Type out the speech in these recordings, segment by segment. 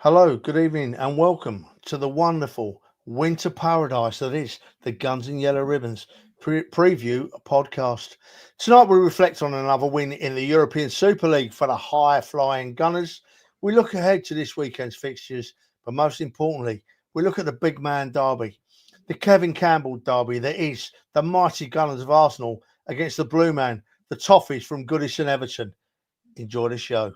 Hello, good evening, and welcome to the wonderful winter paradise that is the Guns and Yellow Ribbons preview podcast. Tonight, we reflect on another win in the European Super League for the high flying Gunners. We look ahead to this weekend's fixtures, but most importantly, we look at the big man derby, the Kevin Campbell derby that is the mighty Gunners of Arsenal against the Blue Man, the Toffees from Goodison Everton. Enjoy the show.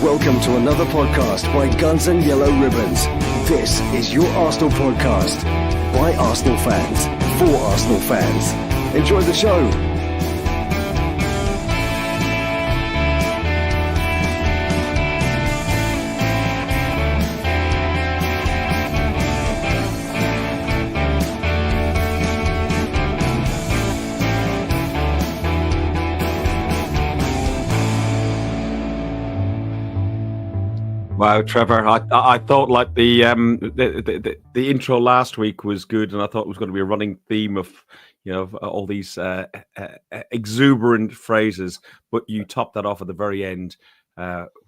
Welcome to another podcast by Guns and Yellow Ribbons. This is your Arsenal podcast by Arsenal fans for Arsenal fans. Enjoy the show. Wow, Trevor! I thought like the intro last week was good, and I thought it was going to be a running theme of all these exuberant phrases. But you topped that off at the very end,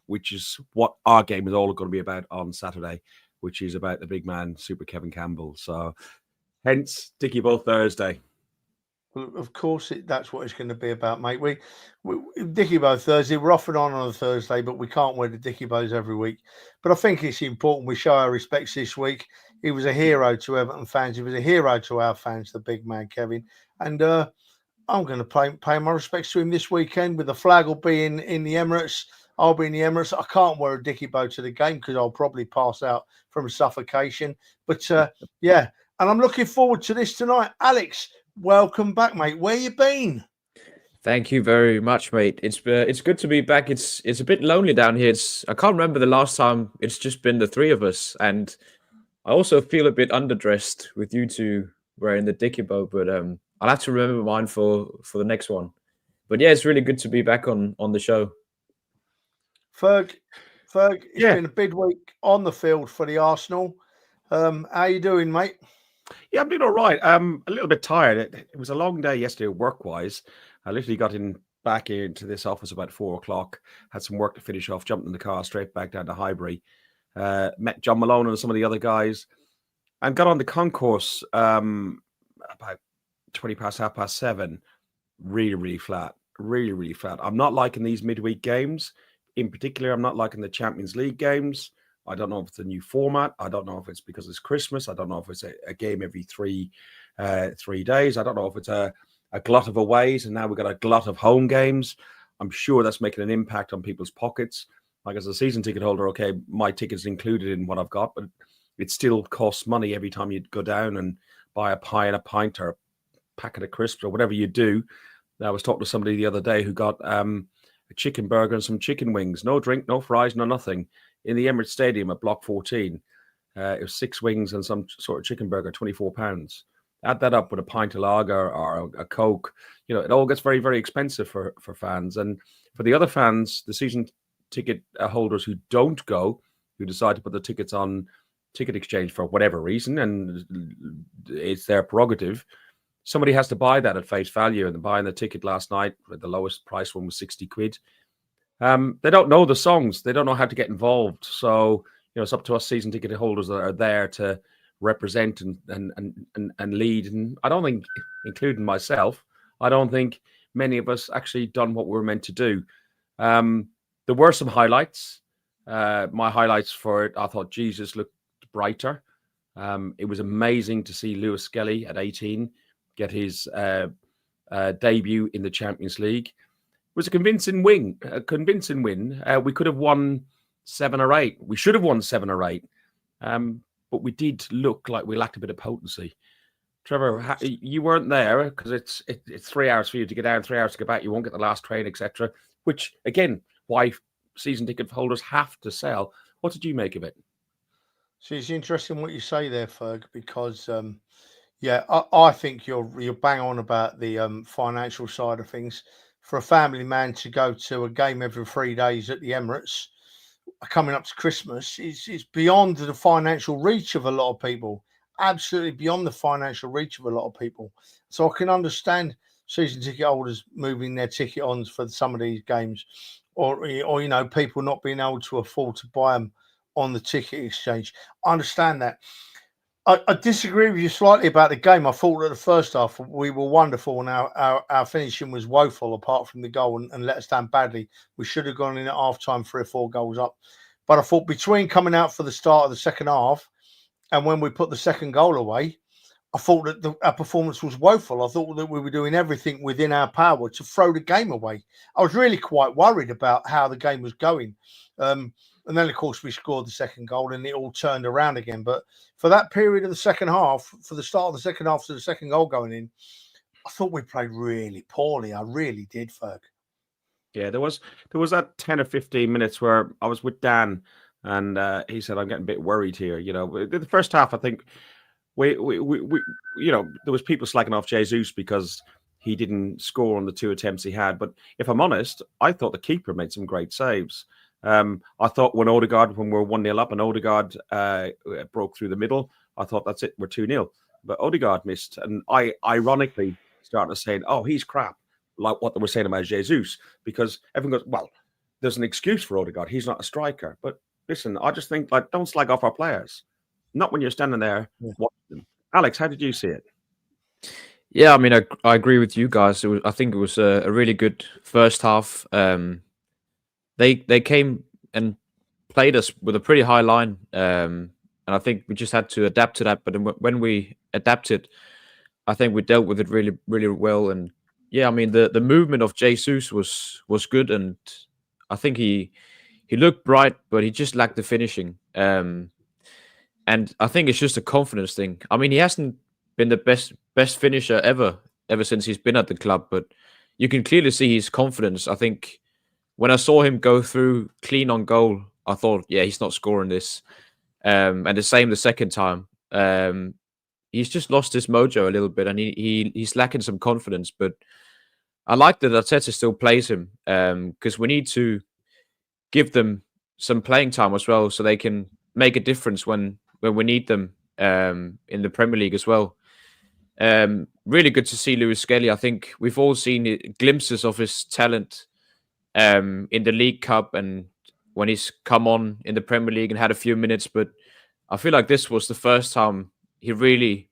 which is what our game is all going to be about on Saturday, which is about the big man, Super Kevin Campbell. So, hence Dickie Bowl Thursday. Well, of course, that's what it's going to be about, mate. We Dickie Bow Thursday. We're off and on a Thursday, but we can't wear the Dickie Bows every week. But I think it's important we show our respects this week. He was a hero to Everton fans. He was a hero to our fans, the big man, Kevin. And I'm going to pay my respects to him this weekend. With the flag will be in the Emirates. I'll be in the Emirates. I can't wear a Dickie Bow to the game because I'll probably pass out from suffocation. But yeah, and I'm looking forward to this tonight. Alex, welcome back, mate. Where you been? Thank you very much, mate. It's good to be back. It's a bit lonely down here. I can't remember the last time it's just been the three of us, and I also feel a bit underdressed with you two wearing the Dickie Bow. But I'll have to remember mine for the next one. But yeah, it's really good to be back on the show. Ferg, it's been a big week on the field for the Arsenal. How you doing, mate? Yeah, I'm doing all right. A little bit tired. It was a long day yesterday, work-wise. I literally got back into this office about 4:00. Had some work to finish off. Jumped in the car straight back down to Highbury. Met John Malone and some of the other guys, and got on the concourse about 7:20. Really, really flat. Really, really flat. I'm not liking these midweek games. In particular, I'm not liking the Champions League games. I don't know if it's a new format. I don't know if it's because it's Christmas. I don't know if it's a game every 3 days. I don't know if it's a glut of aways, and now we've got a glut of home games. I'm sure that's making an impact on people's pockets. Like as a season ticket holder, okay, my ticket's included in what I've got, but it still costs money every time you go down and buy a pie and a pint or a packet of crisps or whatever you do. I was talking to somebody the other day who got a chicken burger and some chicken wings. No drink, no fries, no nothing. In the Emirates Stadium at Block 14. It was 6 wings and some sort of chicken burger, £24. Add that up with a pint of lager or a Coke. It all gets very, very expensive for fans. And for the other fans, the season ticket holders who don't go, who decide to put the tickets on ticket exchange for whatever reason, and it's their prerogative, somebody has to buy that at face value. And buying the ticket last night, the lowest price one was 60 quid. They don't know the songs. They don't know how to get involved. So, it's up to us season ticket holders that are there to represent and lead. And I don't think, including myself, I don't think many of us actually done what we were meant to do. There were some highlights. My highlights for it, I thought Jesus looked brighter. It was amazing to see Lewis Skelly at 18 get his debut in the Champions League. It was a convincing win. We could have won 7 or 8. We should have won 7 or 8. But we did look like we lacked a bit of potency. Trevor, you weren't there because it's 3 hours for you to get down, 3 hours to get back. You won't get the last train, etc. Which, again, why season ticket holders have to sell. What did you make of it? So it's interesting what you say there, Ferg, because I think you're bang on about the financial side of things. For a family man to go to a game every 3 days at the Emirates, coming up to Christmas, is beyond the financial reach of a lot of people. Absolutely beyond the financial reach of a lot of people. So I can understand season ticket holders moving their ticket ons for some of these games, or people not being able to afford to buy them on the ticket exchange. I understand that. I disagree with you slightly about the game. I thought that the first half we were wonderful and our finishing was woeful apart from the goal and let us down badly. We should have gone in at half time 3 or 4 goals up. But I thought between coming out for the start of the second half and when we put the second goal away, I thought that our performance was woeful. I thought that we were doing everything within our power to throw the game away. I was really quite worried about how the game was going. And then, of course, we scored the second goal and it all turned around again. But for that period of the second half, for the start of the second half to the second goal going in, I thought we played really poorly. I really did, Ferg. Yeah, there was that 10 or 15 minutes where I was with Dan and he said, I'm getting a bit worried here. The first half, I think we there was people slacking off Jesus because he didn't score on the 2 attempts he had. But if I'm honest, I thought the keeper made some great saves. I thought when we were 1-0 up and Odegaard broke through the middle, I thought that's it, we're 2-0. But Odegaard missed. And I ironically started saying, oh, he's crap, like what they were saying about Jesus, because everyone goes, well, there's an excuse for Odegaard. He's not a striker. But listen, I just think, don't slag off our players. Not when you're standing there watching them. Alex, how did you see it? Yeah, I mean, I agree with you guys. I think it was a really good first half. They came and played us with a pretty high line, and I think we just had to adapt to that. But when we adapted, I think we dealt with it really, really well. And yeah, I mean, the movement of Jesus was good, and I think he looked bright, but he just lacked the finishing. And I think it's just a confidence thing. I mean, he hasn't been the best finisher ever since he's been at the club, but you can clearly see his confidence. I think when I saw him go through clean on goal, I thought, yeah, he's not scoring this. And the same the second time. He's just lost his mojo a little bit, and he's lacking some confidence. But I like that Arteta still plays him, because we need to give them some playing time as well, so they can make a difference when we need them in the Premier League as well. Really good to see Lewis Skelly. I think we've all seen glimpses of his talent in the League Cup and when he's come on in the Premier League and had a few minutes, but I feel like this was the first time he really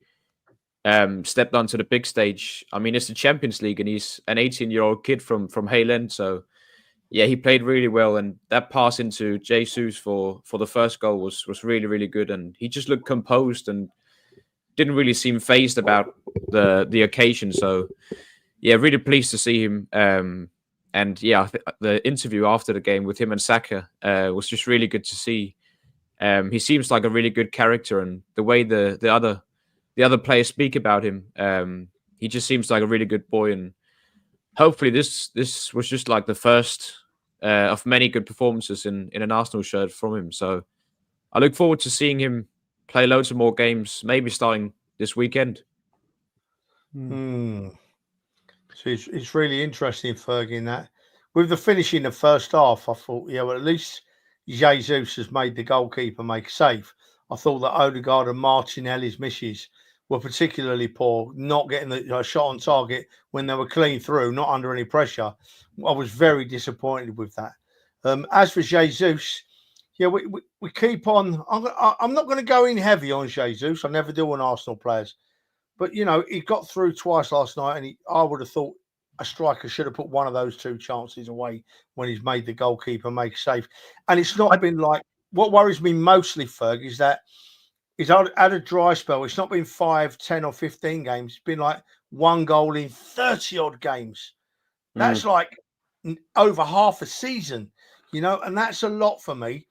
stepped onto the big stage. I mean, it's the Champions League and he's an 18-year-old kid from Hale End, so yeah, he played really well, and that pass into Jesus for the first goal was really, really good, and he just looked composed and didn't really seem phased about the occasion. So yeah, really pleased to see him. And yeah, the interview after the game with him and Saka was just really good to see. He seems like a really good character, and the way the other players speak about him, he just seems like a really good boy. And hopefully this was just like the first of many good performances in an Arsenal shirt from him. So I look forward to seeing him play loads of more games, maybe starting this weekend. So it's really interesting, Fergie, in that. With the finish in the first half, I thought, yeah, well, at least Jesus has made the goalkeeper make a save. I thought that Odegaard and Martinelli's misses were particularly poor, not getting the shot on target when they were clean through, not under any pressure. I was very disappointed with that. As for Jesus, yeah, we keep on. I'm not going to go in heavy on Jesus. I never do on Arsenal players. But, you know, he got through twice last night, and I would have thought a striker should have put one of those 2 chances away when he's made the goalkeeper make a save. And it's not been like, what worries me mostly, Ferg, is that he's had a dry spell. It's not been 5, 10 or 15 games. It's been like 1 goal in 30-odd games. That's like over half a season, you know, and that's a lot for me.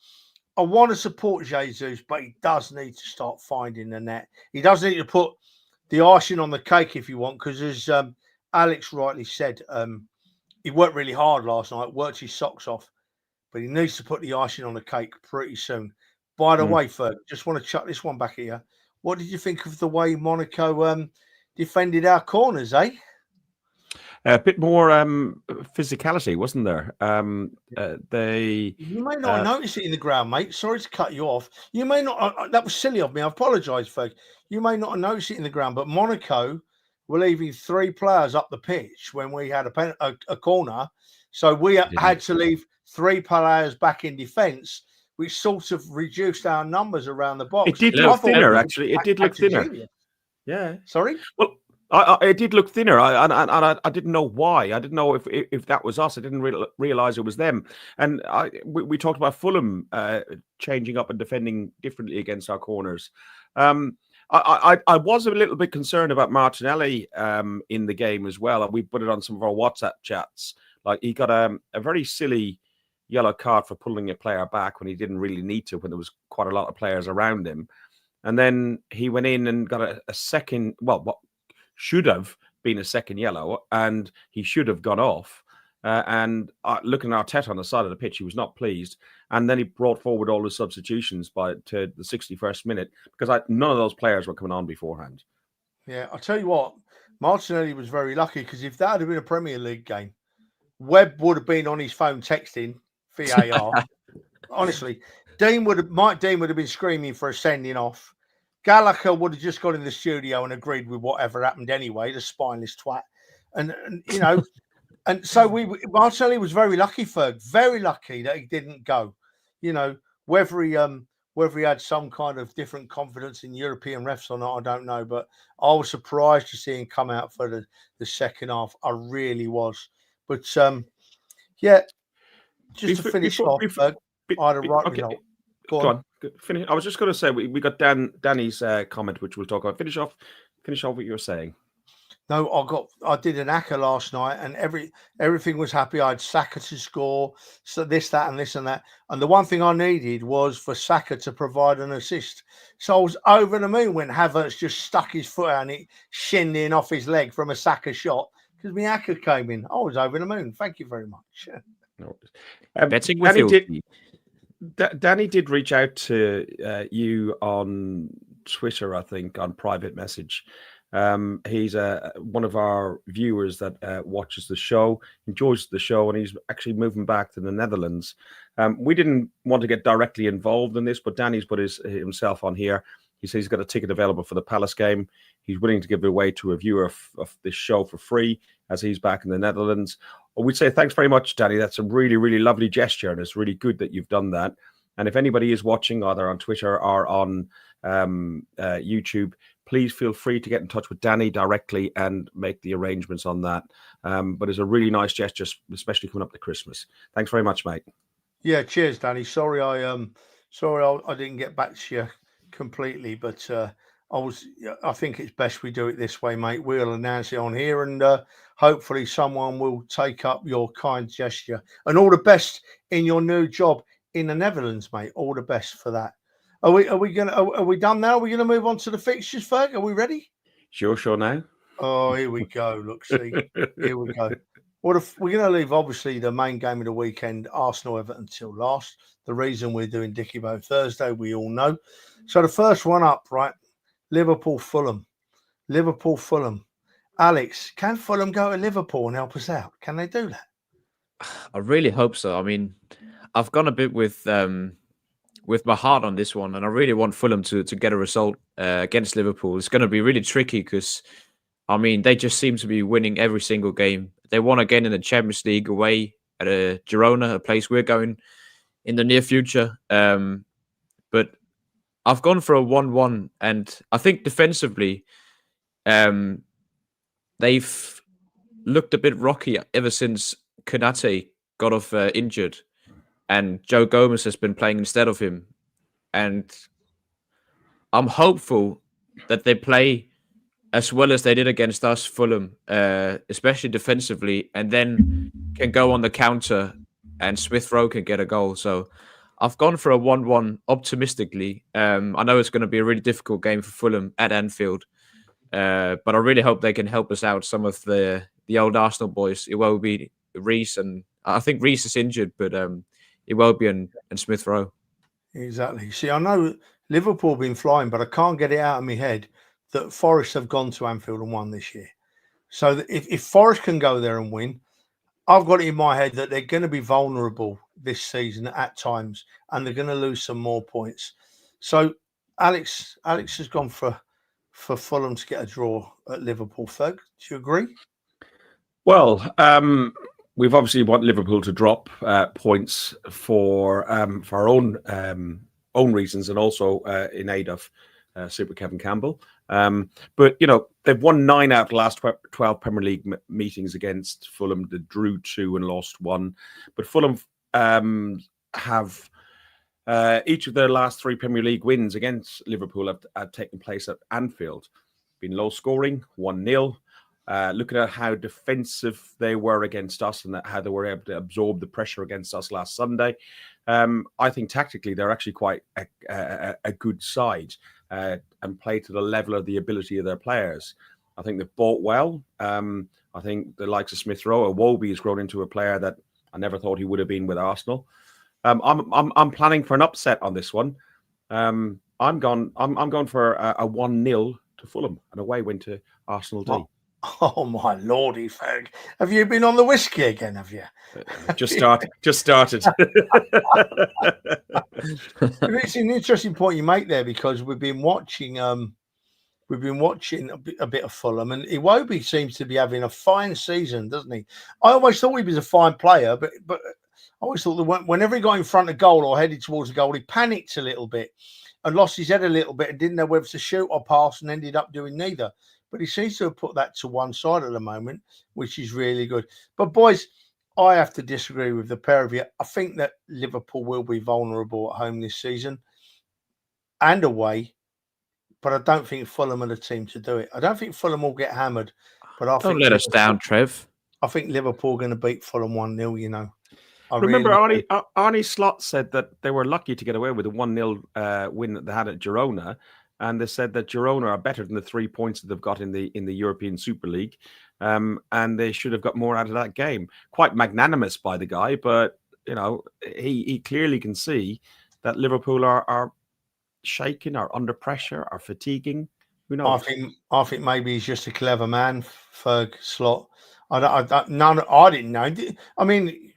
I want to support Jesus, but he does need to start finding the net. He does need to put the icing on the cake, if you want, because as Alex rightly said, he worked really hard last night, worked his socks off, but he needs to put the icing on the cake pretty soon. By the way, Ferg, just want to chuck this one back at you. What did you think of the way Monaco defended our corners, eh? A bit more physicality, wasn't there? You may not notice it in the ground, mate. Sorry to cut you off. You may not. That was silly of me. I apologise, Ferg. You may not notice it in the ground, but Monaco were leaving 3 players up the pitch when we had a corner. So we had to leave 3 players back in defence, which sort of reduced our numbers around the box. It did look thinner, actually. It did look thinner. Genius. Yeah. Sorry? Well, it did look thinner. I didn't know why. I didn't know if that was us. I didn't realise it was them. And we talked about Fulham changing up and defending differently against our corners. I was a little bit concerned about Martinelli in the game as well. And we put it on some of our WhatsApp chats. Like, he got a very silly yellow card for pulling a player back when he didn't really need to, when there was quite a lot of players around him. And then he went in and got a second, well, what should have been a second yellow, and he should have gone off. And looking at Arteta on the side of the pitch, he was not pleased. And then he brought forward all the substitutions to the 61st minute, because none of those players were coming on beforehand. Yeah, I'll tell you what, Martinelli was very lucky, because if that had been a Premier League game, Webb would have been on his phone texting VAR. Honestly, Mike Dean would have been screaming for a sending off. Gallagher would have just got in the studio and agreed with whatever happened anyway, the spineless twat. And you know, and so Martinelli was very lucky, Ferg, very lucky that he didn't go. You know, whether he had some kind of different confidence in European refs or not, I don't know. But I was surprised to see him come out for the second half. I really was. But yeah, just to finish off, I had a right result. Go on. Finish. I was just going to say we got Danny's comment, which we'll talk about. Finish off what you were saying. No, I did an ACCA last night, and everything was happy. I had Saka to score, so this, that, and this and that. And the one thing I needed was for Saka to provide an assist. So I was over the moon when Havertz just stuck his foot out and it shinned in off his leg from a Saka shot, because my ACCA came in. I was over the moon. Thank you very much. No. Betting with you. Danny did reach out to you on Twitter, I think, on private message. He's one of our viewers that watches the show, enjoys the show, and he's actually moving back to the Netherlands. We didn't want to get directly involved in this, but Danny's put himself on here. He says he's got a ticket available for the Palace game. He's willing to give it away to a viewer of this show for free as he's back in the Netherlands. We'd say thanks very much, Danny. That's a really, really lovely gesture, and it's really good that you've done that. And if anybody is watching, either on Twitter or on YouTube, please feel free to get in touch with Danny directly and make the arrangements on that. But it's a really nice gesture, especially coming up to Christmas. Thanks very much, mate. Yeah, cheers, Danny. Sorry I didn't get back to you completely, but I think it's best we do it this way, mate. We'll announce it on here, and hopefully someone will take up your kind gesture. And all the best in your new job in the Netherlands, mate. All the best for that. Are we done now? Are we gonna move on to the fixtures, Ferg? Are we ready? Sure now. Oh, here we go. Look, see, here we go. We're going to leave, obviously, the main game of the weekend, Arsenal Everton, till last. The reason we're doing Dickie Bow Thursday, we all know. So the first one up, right? Liverpool Fulham. Alex, can Fulham go to Liverpool and help us out? Can they do that? I really hope so. I mean, I've gone a bit with my heart on this one, and I really want Fulham to get a result against Liverpool. It's going to be really tricky because, I mean, they just seem to be winning every single game. They won again in the Champions League away at Girona, a place we're going in the near future. But I've gone for a 1-1, and I think defensively, they've looked a bit rocky ever since Konate got off injured, and Joe Gomez has been playing instead of him. And I'm hopeful that they play as well as they did against us, Fulham, especially defensively, and then can go on the counter and Smith Rowe can get a goal. So I've gone for a 1-1 optimistically. I know it's going to be a really difficult game for Fulham at Anfield, but I really hope they can help us out, some of the old Arsenal boys. It will be Reece, and I think Reece is injured, but it will be and Smith Rowe. Exactly. See, I know Liverpool have been flying, but I can't get it out of my head that Forest have gone to Anfield and won this year. So if Forest can go there and win, I've got it in my head that they're going to be vulnerable this season at times, and they're going to lose some more points. So Alex has gone for for Fulham to get a draw at Liverpool, Ferg. Do you agree? Well, we've obviously want Liverpool to drop points for our own reasons, and also in aid of Super Kevin Campbell. But they've won 9 out of the last 12 Premier League meetings against Fulham. They drew 2 and lost 1. But Fulham have each of their last 3 Premier League wins against Liverpool have taken place at Anfield. Been low scoring, 1-0. Looking at how defensive they were against us and how they were able to absorb the pressure against us last Sunday, I think tactically they're actually quite a good side and play to the level of the ability of their players. I think they've bought well. I think the likes of Smith Rowe, Iwobi has grown into a player that I never thought he would have been with Arsenal. I'm planning for an upset on this one. I'm going for a 1-0 to Fulham, an away win to Arsenal D. Oh my lordy, Ferg! Have you been on the whiskey again? Have you? Just started. It's an interesting point you make there, because we've been watching a bit of Fulham, and Iwobi seems to be having a fine season, doesn't he? I always thought he was a fine player, but I always thought that whenever he got in front of goal or headed towards the goal, he panicked a little bit and lost his head a little bit and didn't know whether to shoot or pass, and ended up doing neither. But he seems to have put that to one side at the moment, which is really good. But boys, I have to disagree with the pair of you. I think that Liverpool will be vulnerable at home this season and away, but I don't think Fulham are the team to do it. I don't think Fulham will get hammered, but Don't let us down, Trev. I think Liverpool are going to beat Fulham 1-0, Remember, Arnie Slot said that they were lucky to get away with a 1-0 win that they had at Girona. And they said that Girona are better than the 3 points that they've got in the European Super League. And they should have got more out of that game. Quite magnanimous by the guy, but, he clearly can see that Liverpool are shaking, are under pressure, are fatiguing. Who knows? I think maybe he's just a clever man, Ferg Slot. I didn't know. I mean,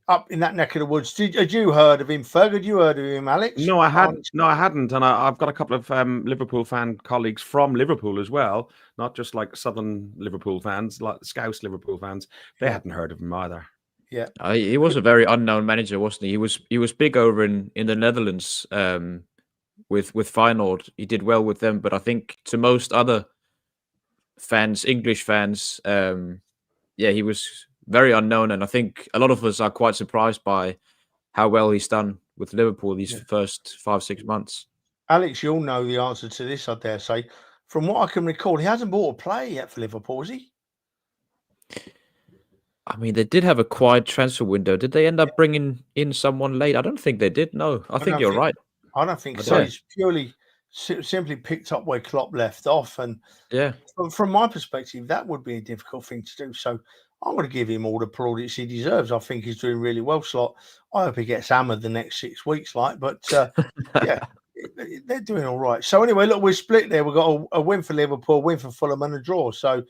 up in that neck of the woods, had you heard of him, Ferg? Had you heard of him, Alex? No, I hadn't. And I've got a couple of Liverpool fan colleagues from Liverpool as well, not just like Southern Liverpool fans, like Scouse Liverpool fans. They hadn't heard of him either. Yeah, he was a very unknown manager, wasn't he? He was big over in the Netherlands with Feyenoord. He did well with them, but I think to most other fans, English fans, he was very unknown, and I think a lot of us are quite surprised by how well he's done with Liverpool these first 5-6 months. Alex, you'll know the answer to this, I dare say. From what I can recall, he hasn't bought a player yet for Liverpool, has he? I mean, they did have a quiet transfer window. Did they end up bringing in someone late? I don't think they did. No, I think you're right. I don't think so. He's purely simply picked up where Klopp left off, and from my perspective, that would be a difficult thing to do. So I'm going to give him all the plaudits he deserves. I think he's doing really well, Slot. I hope he gets hammered the next 6 weeks, but they're doing all right. So anyway, look, we're split there. We've got a win for Liverpool, a win for Fulham, and a draw. So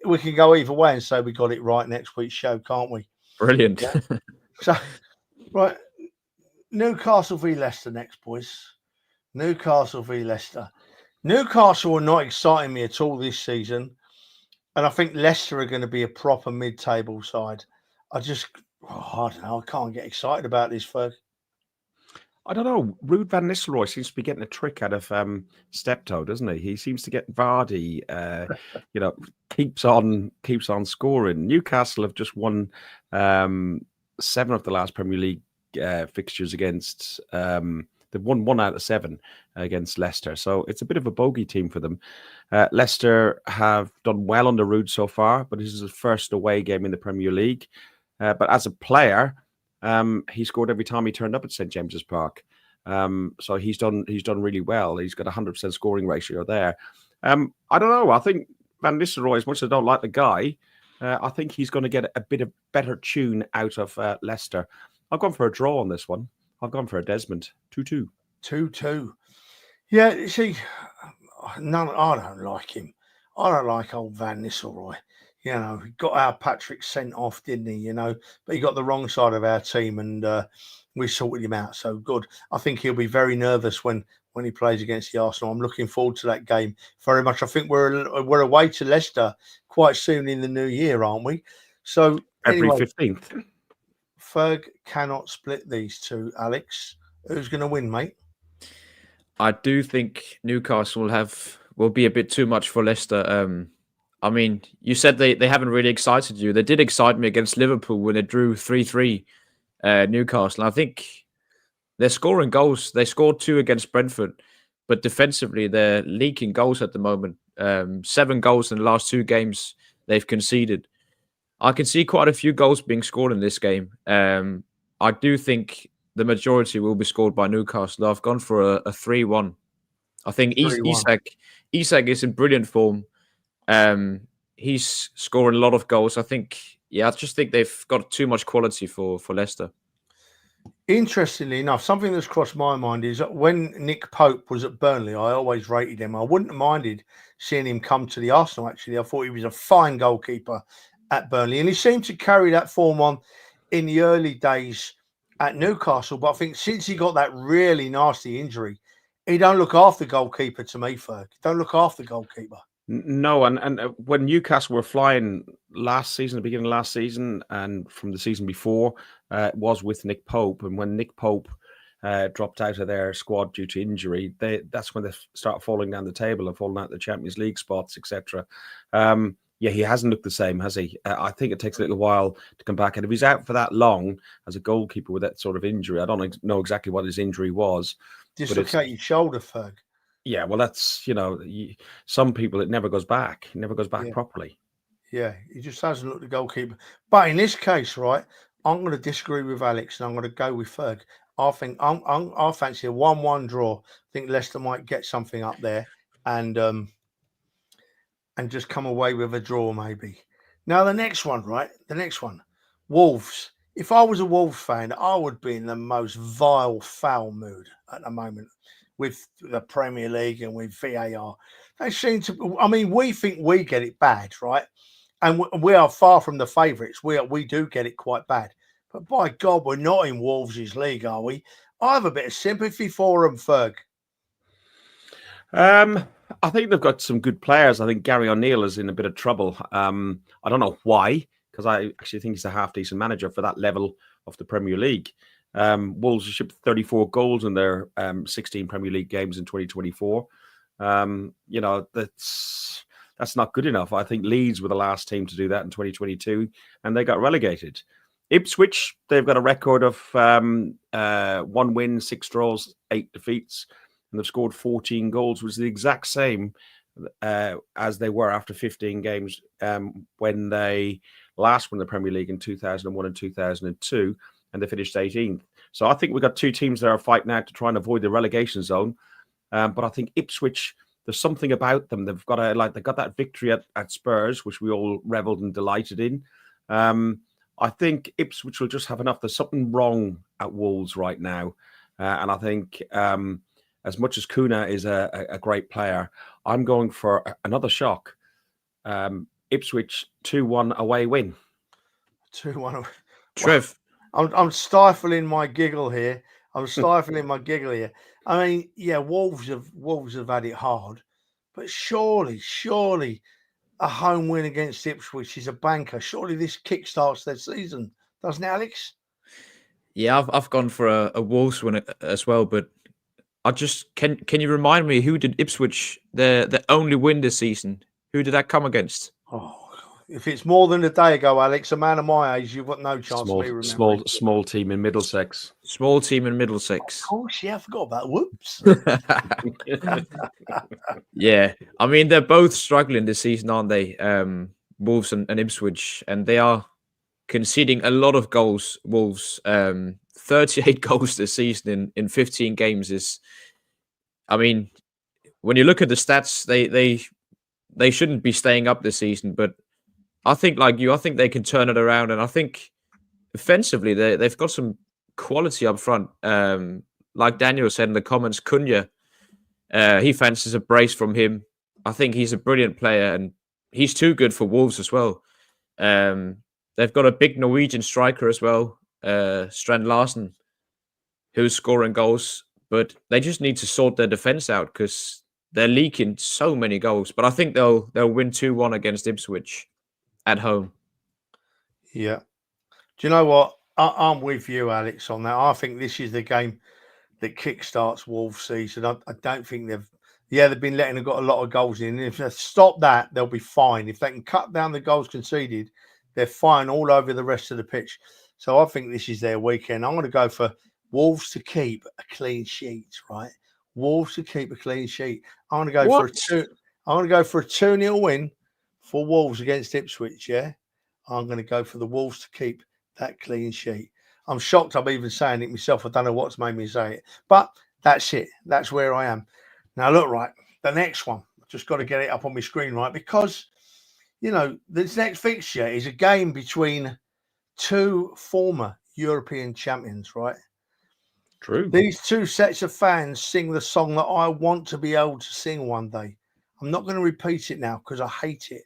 we can go either way and say we got it right next week's show, can't we? Brilliant. Yeah? So, right, Newcastle v Leicester next, boys. Newcastle v Leicester. Newcastle are not exciting me at all this season. And I think Leicester are going to be a proper mid-table side. I don't know. I can't get excited about this, Ferg. I don't know. Ruud van Nistelrooy seems to be getting a trick out of Steptoe, doesn't he? He seems to get Vardy, keeps on scoring. Newcastle have just won 7 of the last Premier League fixtures against. They've won 1 out of 7 against Leicester, so it's a bit of a bogey team for them. Leicester have done well under Ruud so far, but this is his first away game in the Premier League. But as a player, he scored every time he turned up at St James's Park. So he's done really well. He's got a 100% scoring ratio there. I don't know. I think Van Nistelrooy, as much as I don't like the guy, I think he's going to get a bit of better tune out of Leicester. I've gone for a draw on this one. I've gone for a Desmond 2-2. 2-2. Yeah, you see, I don't like him. I don't like old Van Nistelrooy. He got our Patrick sent off, didn't he? But he got the wrong side of our team, and we sorted him out. So good. I think he'll be very nervous when when he plays against the Arsenal. I'm looking forward to that game very much. I think we're away to Leicester quite soon in the new year, aren't we? So February anyway, 15th. Ferg cannot split these two. Alex, who's going to win, mate? I do think Newcastle will be a bit too much for Leicester. I mean, you said they haven't really excited you. They did excite me against Liverpool when they drew 3-3 Newcastle. I think they're scoring goals. They scored 2 against Brentford, but defensively they're leaking goals at the moment. 7 goals in the last 2 games they've conceded. I can see quite a few goals being scored in this game. I do think the majority will be scored by Newcastle. I've gone for a 3-1. I think 3-1. Isak is in brilliant form. He's scoring a lot of goals. I just think they've got too much quality for Leicester. Interestingly enough, something that's crossed my mind is that when Nick Pope was at Burnley, I always rated him. I wouldn't have minded seeing him come to the Arsenal, actually. I thought he was a fine goalkeeper at Burnley, and he seemed to carry that form on in the early days at Newcastle. But I think since he got that really nasty injury, he don't look after goalkeeper to me, Ferg. Don't look after goalkeeper. No, and when Newcastle were flying last season, the beginning of last season, and from the season before, it was with Nick Pope. And when Nick Pope dropped out of their squad due to injury, that's when they start falling down the table and falling out the Champions League spots, etc. Yeah, he hasn't looked the same, has he? I think it takes a little while to come back. And if he's out for that long as a goalkeeper with that sort of injury, I don't know exactly what his injury was. Dislocate your shoulder, Ferg. Yeah, well, that's, some people, it never goes back. It never goes back properly. Yeah, he just hasn't looked the goalkeeper. But in this case, right, I'm going to disagree with Alex and I'm going to go with Ferg. I think I fancy a 1-1 draw. I think Leicester might get something up there and just come away with a draw, maybe. Now, the next one, right? The next one, Wolves. If I was a Wolves fan, I would be in the most vile, foul mood at the moment with the Premier League and with VAR. They seem to, I mean, we think we get it bad, right? And we are far from the favourites. We do get it quite bad. But by God, we're not in Wolves' league, are we? I have a bit of sympathy for them, Ferg. I think they've got some good players. I think Gary O'Neill is in a bit of trouble. I don't know why, because I actually think he's a half-decent manager for that level of the Premier League. Wolves have shipped 34 goals in their 16 Premier League games in 2024. That's not good enough. I think Leeds were the last team to do that in 2022, and they got relegated. Ipswich, they've got a record of 1 win, 6 draws, 8 defeats, and they've scored 14 goals, which is the exact same as they were after 15 games when they last won the Premier League in 2001 and 2002. And they finished 18th. So I think we've got 2 teams that are fighting out to try and avoid the relegation zone. But I think Ipswich, there's something about them. They've got that victory at Spurs, which we all reveled and delighted in. I think Ipswich will just have enough. There's something wrong at Wolves right now. And I think as much as Gooner is a great player, I'm going for another shock. Ipswich 2-1 away win. 2-1 away. Trev. I'm stifling my giggle here. I mean, yeah, Wolves have had it hard, but surely a home win against Ipswich is a banker. Surely this kickstarts their season, doesn't it, Alex? Yeah, I've gone for a Wolves win as well, but I just can you remind me who did Ipswich the only win this season? Who did that come against? Oh. If it's more than a day ago, Alex, a man of my age, you've got no chance of me remembering. Small team in Middlesex. Small team in Middlesex. Of course, yeah, I forgot about whoops. Yeah, I mean, they're both struggling this season, aren't they? Wolves and Ipswich, and they are conceding a lot of goals. Wolves, 38 goals this season in 15 games is, I mean, when you look at the stats, they shouldn't be staying up this season, but I think, like you, I think they can turn it around, and I think offensively they've got some quality up front. Like Daniel said in the comments, Cunha, he fancies a brace from him. I think he's a brilliant player, and he's too good for Wolves as well. They've got a big Norwegian striker as well, Strand Larsen, who's scoring goals. but they just need to sort their defense out because they're leaking so many goals. But I think they'll win 2-1 against Ipswich at home. Yeah. Do you know what? I'm with you, Alex, on that. I think this is the game that kickstarts Wolves' season. I don't think they've been letting, they've got a lot of goals in. If they stop that, they'll be fine. If they can cut down the goals conceded, they're fine all over the rest of the pitch. So I think this is their weekend. I'm going to go for Wolves to keep a clean sheet, right? Wolves to keep a clean sheet. I'm going to go for a 2-0 win for Wolves against Ipswich, yeah? I'm going to go for the Wolves to keep that clean sheet. I'm shocked I'm even saying it myself. I don't know what's made me say it. But that's it. That's where I am. Now, look, right, the next one. I've just got to get it up on my screen, right? Because, this next fixture is a game between two former European champions, right? True. These two sets of fans sing the song that I want to be able to sing one day. I'm not going to repeat it now because I hate it.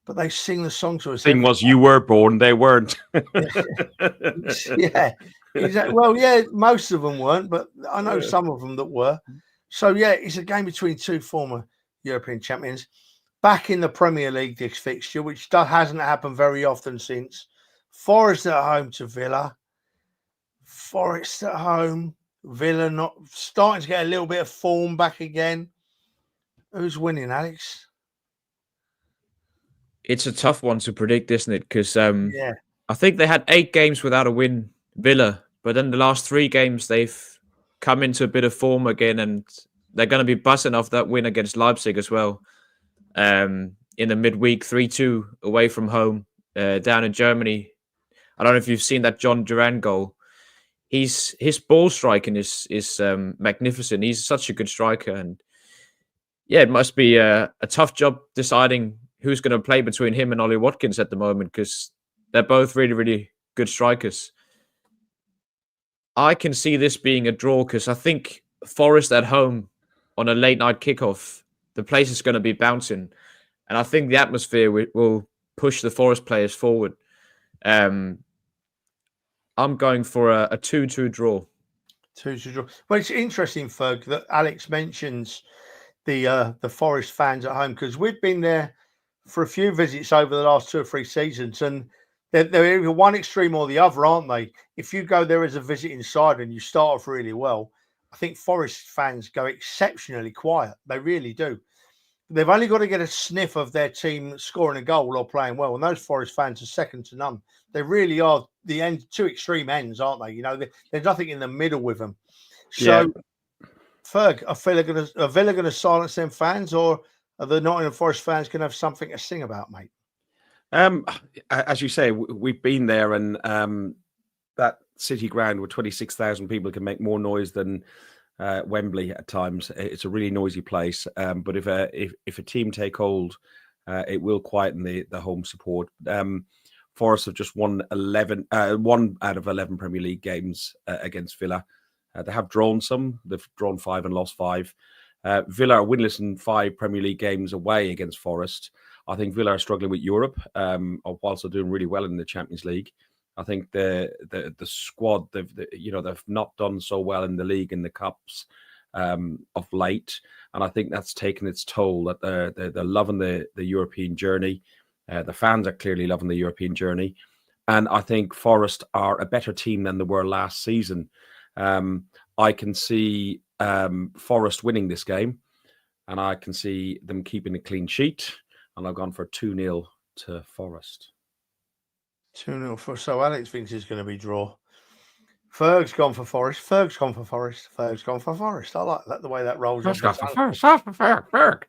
But they sing the song to us. The thing was, you were born, they weren't. Yeah, exactly. Well, yeah, most of them weren't, but I know some of them that were. So, yeah, it's a game between two former European champions. Back in the Premier League, this fixture, which hasn't happened very often since. Forest at home to Villa. Forest at home. Villa not starting to get a little bit of form back again. Who's winning, Alex? It's a tough one to predict, isn't it? Because I think they had 8 games without a win, Villa. But then the last 3 games, they've come into a bit of form again. And they're going to be buzzing off that win against Leipzig as well. In the midweek, 3-2 away from home down in Germany. I don't know if you've seen that John Duran goal. His ball striking is magnificent. He's such a good striker. And yeah, it must be a tough job deciding who's going to play between him and Ollie Watkins at the moment because they're both really, really good strikers. I can see this being a draw because I think Forest at home on a late night kickoff, the place is going to be bouncing. And I think the atmosphere will push the Forest players forward. I'm going for a 2-2 draw. 2-2 draw. Well, it's interesting, Ferg, that Alex mentions the Forest fans at home because we've been there for a few visits over the last 2 or 3 seasons, and they're either one extreme or the other, aren't they? If you go there as a visiting side and you start off really well, I think Forest fans go exceptionally quiet. They really do. They've only got to get a sniff of their team scoring a goal or playing well, and those Forest fans are second to none. They really are the 2 extreme ends, aren't they? There's nothing in the middle with them. So, Ferg, are Villa going to silence them fans, or are the Nottingham Forest fans going to have something to sing about, mate? As you say, we've been there, and that City ground with 26,000 people can make more noise than Wembley at times. It's a really noisy place. But if a team take hold, it will quieten the home support. Forest have just won 1 out of 11 Premier League games against Villa. They have drawn some. They've drawn 5 and lost 5. Villa are winless in 5 Premier League games away against Forest. I think Villa are struggling with Europe, whilst they're doing really well in the Champions League. I think the squad they've not done so well in the league and the cups of late, and I think that's taken its toll. That they're loving the European journey. The fans are clearly loving the European journey, and I think Forest are a better team than they were last season. I can see Forest winning this game, and I can see them keeping a clean sheet. And I've gone for 2-0 to Forest. 2-0 for. So Alex thinks it's going to be draw. Ferg's gone for Forest. Ferg's gone for Forest. Ferg's gone for Forest. I like that, the way that rolls. Ferg.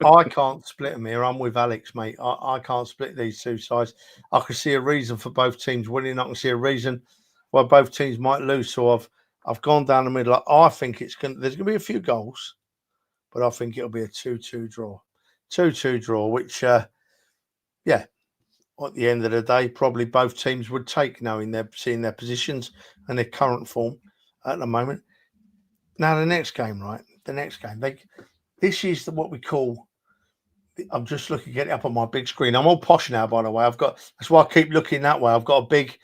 I can't split them here. I'm with Alex, mate. I can't split these two sides. I can see a reason for both teams winning. I can see a reason why both teams might lose. So I've gone down the middle. I think there's going to be a few goals, but I think it'll be a 2-2 draw. 2-2 draw, which, at the end of the day, probably both teams would take, seeing their positions and their current form at the moment. Now, the next game, right? The next game. This is what we call. I'm just looking at it up on my big screen. I'm all posh now, by the way. That's why I keep looking that way. I've got a big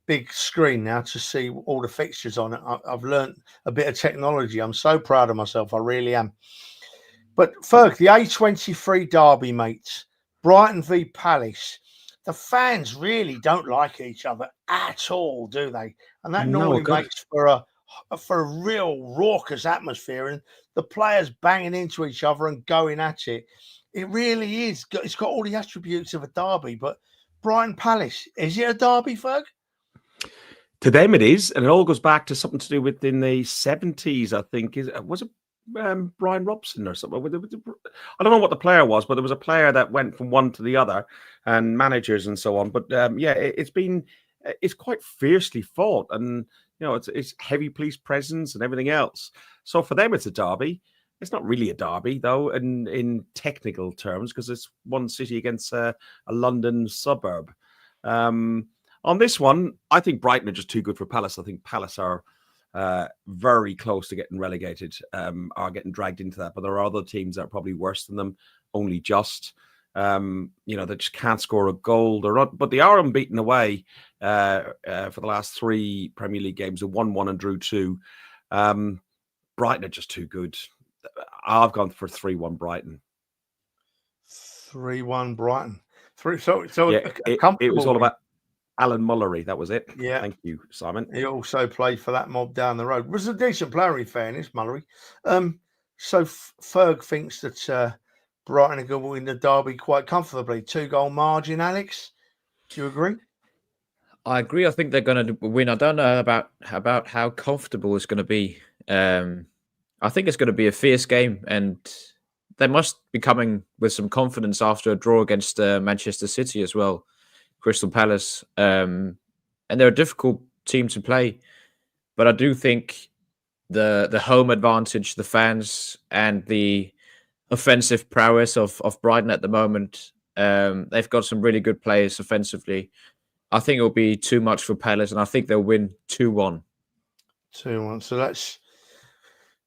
big screen now to see all the fixtures on it. I've learned a bit of technology. I'm so proud of myself. I really am. But Ferg, the A23 derby, mates, Brighton v Palace. The fans really don't like each other at all, do they? And that normally makes for a real raucous atmosphere, and the players banging into each other and going at it. It really is. It's got all the attributes of a derby. But Brighton Palace, is it a derby, Ferg? To them, it is, and it all goes back to something to do with in the 70s. I think was it Brian Robson or something. I don't know what the player was, but there was a player that went from one to the other, and managers and so on. But it's quite fiercely fought, and it's heavy police presence and everything else. So for them, it's a derby. It's not really a derby, though, in technical terms, because it's one city against a London suburb. On this one, I think Brighton are just too good for Palace. I think Palace are very close to getting relegated, are getting dragged into that. But there are other teams that are probably worse than them, only just. They just can't score a goal. But they are unbeaten away for the last 3 Premier League games. They won 1 and drew 2. Brighton are just too good. I've gone for 3-1 Brighton. 3-1 Brighton. It was all about Alan Mullery, that was it. Yeah. Thank you, Simon. He also played for that mob down the road. Was a decent player, in fairness, Mullery. So Ferg thinks that Brighton are going to win the derby quite comfortably. 2-goal margin, Alex. Do you agree? I agree. I think they're going to win. I don't know about how comfortable it's going to be. I think it's going to be a fierce game, and they must be coming with some confidence after a draw against Manchester City as well. Crystal Palace, and they're a difficult team to play, but I do think the home advantage, the fans, and the offensive prowess of Brighton at the moment, they've got some really good players offensively. I think it'll be too much for Palace, and I think they'll win 2-1. 2-1. So that's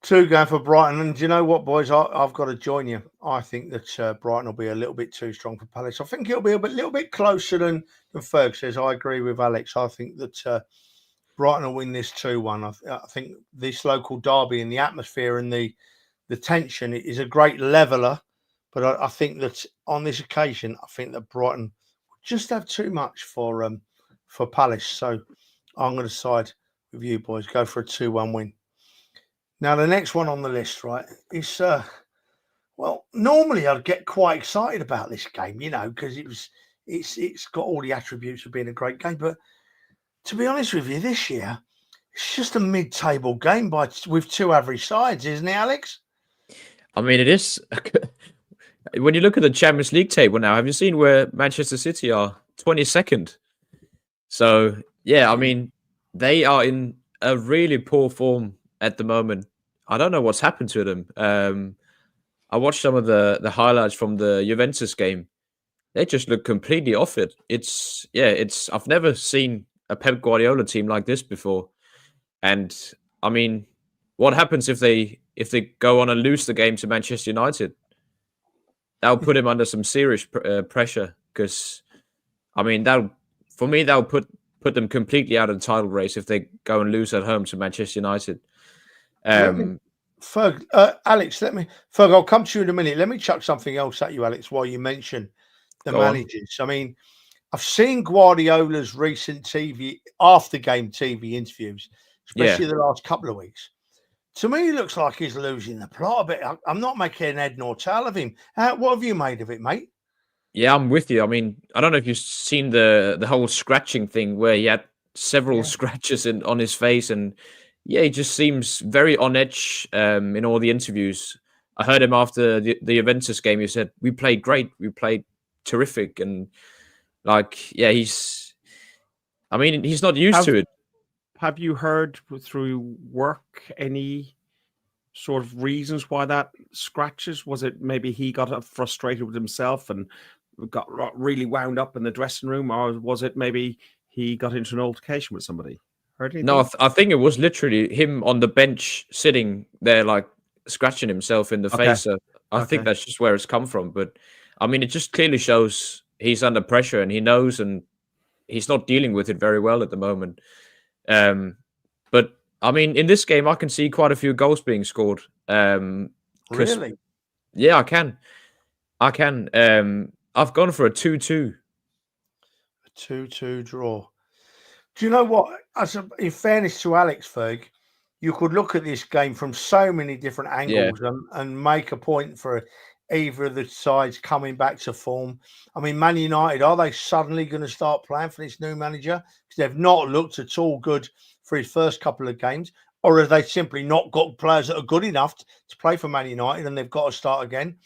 2 going for Brighton. And do you know what, boys? I've got to join you. I think that Brighton will be a little bit too strong for Palace. I think it'll be a little bit closer than Ferg says. I agree with Alex. I think that Brighton will win this 2-1. I think this local derby and the atmosphere and the tension is a great leveller. But I think that on this occasion, I think that Brighton just have too much for Palace. So I'm going to side with you, boys. Go for a 2-1 win. Now, the next one on the list, right, is, normally I'd get quite excited about this game, because it's got all the attributes of being a great game. But to be honest with you, this year, it's just a mid-table game with 2 average sides, isn't it, Alex? I mean, it is. When you look at the Champions League table now, have you seen where Manchester City are? 22nd. So, yeah, I mean, they are in a really poor form at the moment. I don't know what's happened to them. I watched some of the highlights from the Juventus game. They just look completely off it. I've never seen a Pep Guardiola team like this before. And I mean, what happens if they go on and lose the game to Manchester United? That'll put him under some serious pressure, because I mean, that'll put them completely out of the title race if they go and lose at home to Manchester United. Ferg, Alex, Ferg, I'll come to you in a minute. Let me chuck something else at you, Alex, while you mention the managers. I mean, I've seen Guardiola's recent after-game TV interviews, especially the last couple of weeks. To me, it looks like he's losing the plot a bit. I'm not making head nor tail of him. What have you made of it, mate? Yeah, I'm with you. I mean, I don't know if you've seen the whole scratching thing where he had several scratches on his face, and he just seems very on edge in all the interviews. I heard him after the Juventus game. He said, "We played great. We played terrific," and he's not used to it. Have you heard through work any sort of reasons why that scratches? Was it maybe he got frustrated with himself and got really wound up in the dressing room, or was it maybe he got into an altercation with somebody? Heard anything? No, I think it was literally him on the bench sitting there, like scratching himself in the face. So I think that's just where it's come from. But I mean, it just clearly shows he's under pressure and he knows, and he's not dealing with it very well at the moment. But I mean, in this game, I can see quite a few goals being scored. Really? Yeah, I can. I've gone for a 2-2. A 2-2 draw. Do you know what? In fairness to Alex Ferg, you could look at this game from so many different angles and make a point for either of the sides coming back to form. I mean, Man United, are they suddenly going to start playing for this new manager? Because they've not looked at all good for his first couple of games. Or have they simply not got players that are good enough to play for Man United and they've got to start again?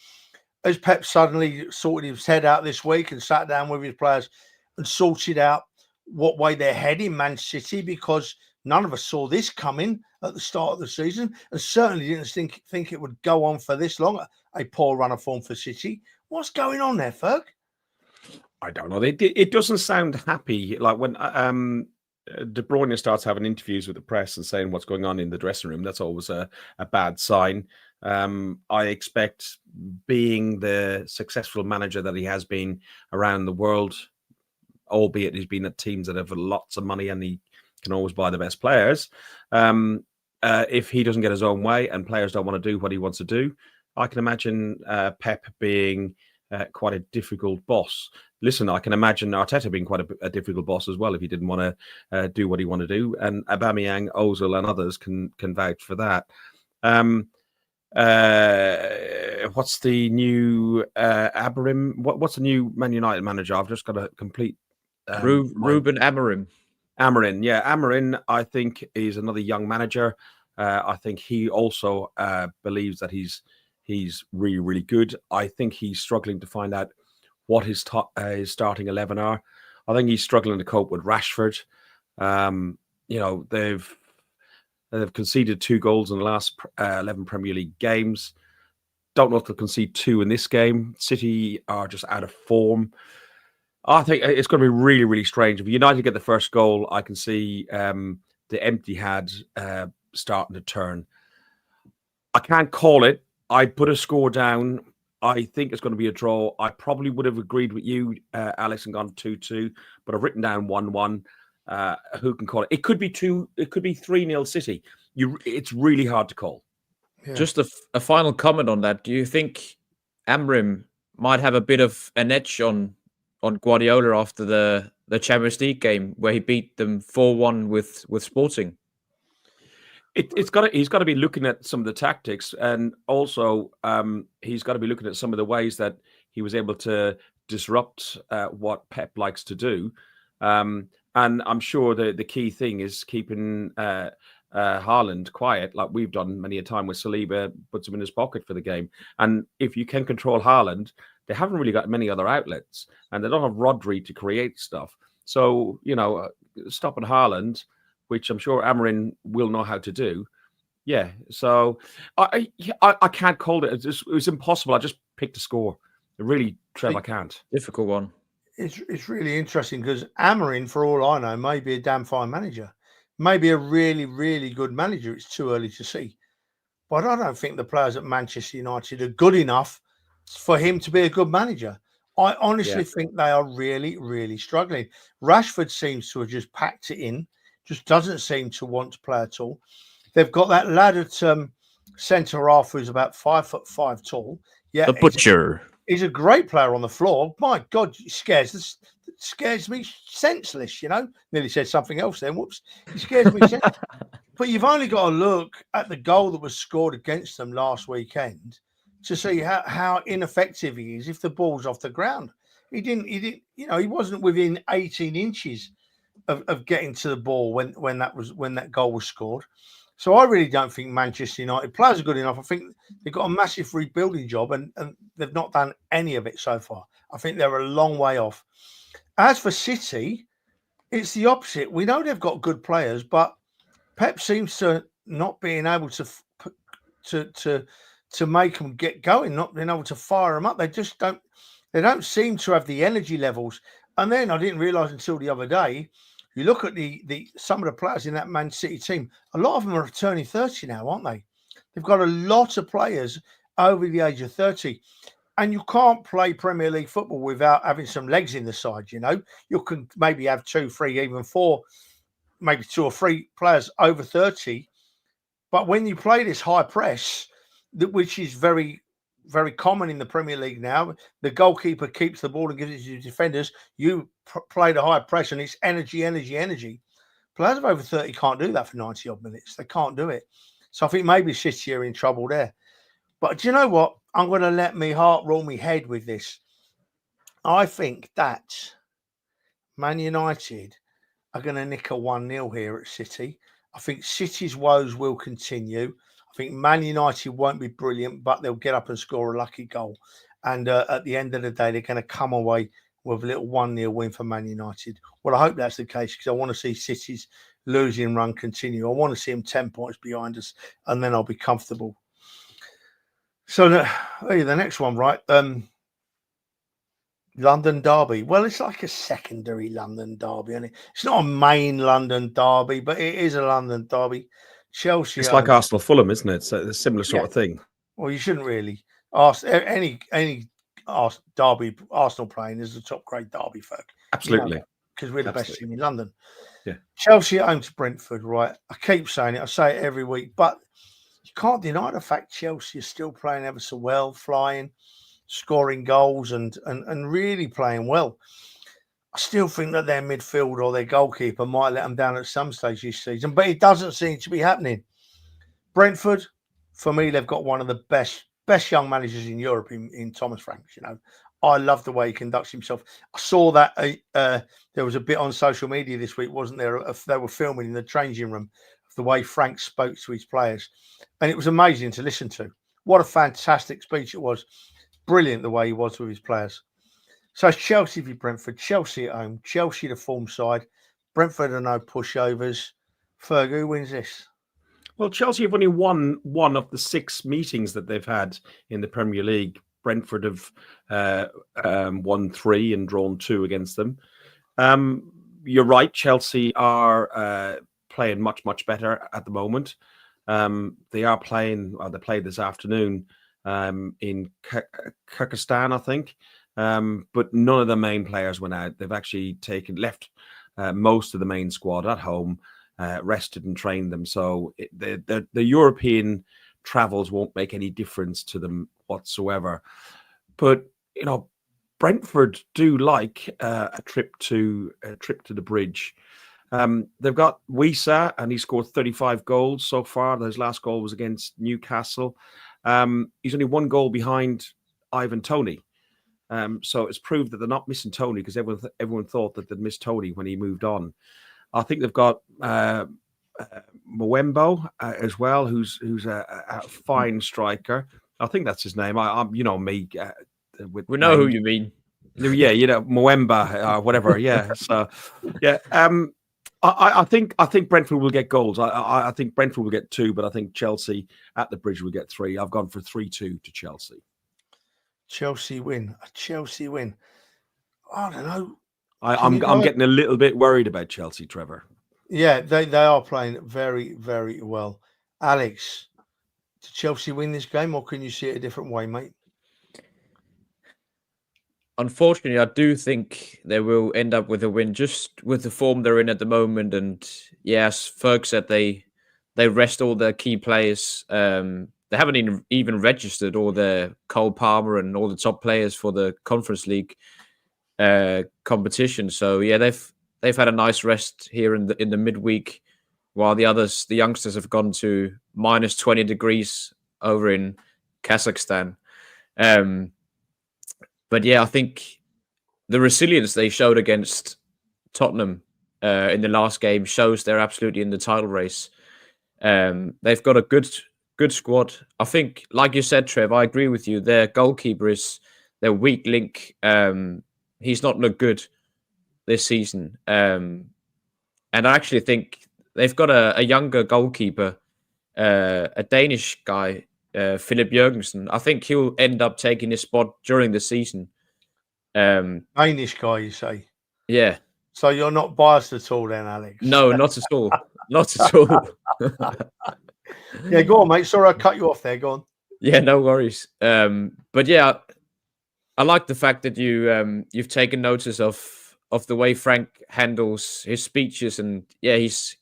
Has Pep suddenly sorted his head out this week and sat down with his players and sorted out what way they're heading, Man City? Because none of us saw this coming at the start of the season, and certainly didn't think it would go on for this long. A poor run of form for City. What's going on there, Ferg? I don't know. It doesn't sound happy. Like when De Bruyne starts having interviews with the press and saying what's going on in the dressing room, that's always a bad sign. I expect, being the successful manager that he has been around the world, albeit he's been at teams that have lots of money and he can always buy the best players. If he doesn't get his own way and players don't want to do what he wants to do, I can imagine Pep being quite a difficult boss. Listen, I can imagine Arteta being quite a difficult boss as well if he didn't want to do what he wanted to do. And Aubameyang, Ozil, and others can vouch for that. What's the new Amorim? What's the new Man United manager? I've just got a complete Ruben Amorim. Amorim, yeah, Amorim. I think is another young manager. I think he also believes that he's really, really good. I think he's struggling to find out what his starting 11 are. I think he's struggling to cope with Rashford. They've conceded 2 goals in the last 11 Premier League games. Don't know if they'll concede 2 in this game. City are just out of form. I think it's going to be really, really strange. If United get the first goal, I can see the empty had starting to turn. I can't call it. I'd put a score down. I think it's going to be a draw. I probably would have agreed with you, Alex, and gone 2-2, but I've written down 1-1. Who can call it? It could be 2. It could be 3-0 City. It's really hard to call. Yeah. Just a final comment on that. Do you think Amorim might have a bit of an edge on Guardiola after the Champions League game where he beat them 4-1 with Sporting? He's got to be looking at some of the tactics, and also he's got to be looking at some of the ways that he was able to disrupt what Pep likes to do. And I'm sure the key thing is keeping Haaland quiet, like we've done many a time with Saliba, puts him in his pocket for the game. And if you can control Haaland, they haven't really got many other outlets, and they don't have Rodri to create stuff. So, stopping Haaland, which I'm sure Amorim will know how to do. Yeah, so I can't call it. It was impossible. I just picked a score. Really, Trev, I can't. Difficult one. It's really interesting because Amorim, for all I know, may be a damn fine manager. Maybe a really, really good manager. It's too early to see. But I don't think the players at Manchester United are good enough for him to be a good manager. I honestly think they are really, really struggling. Rashford seems to have just packed it in, just doesn't seem to want to play at all. They've got that lad at centre half who's about 5'5" tall. Yeah, the Butcher. He's a great player on the floor. My God, it scares me senseless, Nearly said something else then. Whoops. He scares me senseless. But you've only got to look at the goal that was scored against them last weekend to see how ineffective he is if the ball's off the ground. He wasn't within 18 inches of getting to the ball when that goal was scored. So I really don't think Manchester United players are good enough. I think they've got a massive rebuilding job and they've not done any of it so far. I think they're a long way off. As for City, it's the opposite. We know they've got good players, but Pep seems to not being able to make them get going, not being able to fire them up. They just don't. They don't seem to have the energy levels. And then I didn't realise until the other day. You look at the some of the players in that Man City team. A lot of them are turning 30 now, aren't they? They've got a lot of players over the age of 30. And you can't play Premier League football without having some legs in the side, you know. You can maybe have 2, 3, even 4, maybe 2 or 3 players over 30. But when you play this high press, which is very, very common in the Premier League now, the goalkeeper keeps the ball and gives it to defenders. You play the high press and it's energy, energy, energy. Players of over 30 can't do that for 90 odd minutes. They can't do it. So I think maybe City are in trouble there. But do you know what? I'm going to let my heart roll my head with this. I think that Man United are going to nick a 1-0 here at City. I think City's woes will continue. I think Man United won't be brilliant, but they'll get up and score a lucky goal. And at the end of the day, they're going to come away with a little 1-0 win for Man United. Well, I hope that's the case because I want to see City's losing run continue. I want to see them 10 points behind us, and then I'll be comfortable. So the next one, right? London derby. Well, it's like a secondary London derby, and it's not a main London derby, but it is a London derby. Chelsea. It's like Arsenal Fulham, isn't it? It's a similar sort of thing. Well, you shouldn't really ask any derby Arsenal playing is a top grade derby, folk. Absolutely, because we're the best team in London. Yeah. Chelsea at home to Brentford, right? I keep saying it. I say it every week, but you can't deny the fact Chelsea is still playing ever so well, flying, scoring goals, and really playing well. I still think that their midfield or their goalkeeper might let them down at some stage this season, but it doesn't seem to be happening. Brentford, for me, they've got one of the best young managers in Europe in Thomas Franks. You know, I love the way he conducts himself. I saw that there was a bit on social media this week, wasn't there? They were filming in the changing room of the way Frank spoke to his players, and it was amazing to listen to. What a fantastic speech it was. Brilliant the way he was with his players. So it's Chelsea v Brentford, Chelsea at home, Chelsea the form side, Brentford are no pushovers. Ferg, who wins this? Well, Chelsea have only won one of the 6 meetings that they've had in the Premier League. Brentford have won 3 and drawn 2 against them. You're right, Chelsea are playing much, much better at the moment. They are playing, they played this afternoon in Kyrgyzstan, I think. But none of the main players went out. They've actually left most of the main squad at home, rested and trained them. So the European travels won't make any difference to them whatsoever. But you know, Brentford do like a trip to the bridge. They've got Wisa, and he scored 35 goals so far. His last goal was against Newcastle. He's only 1 goal behind Ivan Toney. So it's proved that they're not missing Toney, because everyone thought that they'd miss Toney when he moved on. I think they've got Mwembo as well, who's a fine striker. I think that's his name. I'm you know me. We know who you mean. Yeah, you know, Mwemba, whatever. Yeah. So, yeah. I think Brentford will get goals. I think Brentford will get 2, but I think Chelsea at the bridge will get 3. I've gone for 3-2 to Chelsea. Chelsea win. A Chelsea win. I don't know. I'm getting a little bit worried about Chelsea, Trevor. Yeah, they are playing very, very well. Alex, did Chelsea win this game, or can you see it a different way, mate? Unfortunately, I do think they will end up with a win, just with the form they're in at the moment. And yes, Ferg said they rest all their key players. They haven't even registered all the Cole Palmer and all the top players for the Conference League competition. So yeah, they've had a nice rest here in the midweek, while the youngsters have gone to minus 20 degrees over in Kazakhstan. But yeah, I think the resilience they showed against Tottenham in the last game shows they're absolutely in the title race. They've got a good squad. I think, like you said, Trev, I agree with you. Their goalkeeper is their weak link. He's not looked good this season. And I actually think they've got a younger goalkeeper, a Danish guy, Philip Jørgensen. I think he'll end up taking his spot during the season. Danish guy, you say? Yeah. So you're not biased at all then, Alex? No, not at all. Not at all. Yeah, go on, mate. Sorry I cut you off there. Go on. Yeah, no worries. But yeah, I like the fact that you've taken notice of the way Frank handles his speeches, and yeah, he's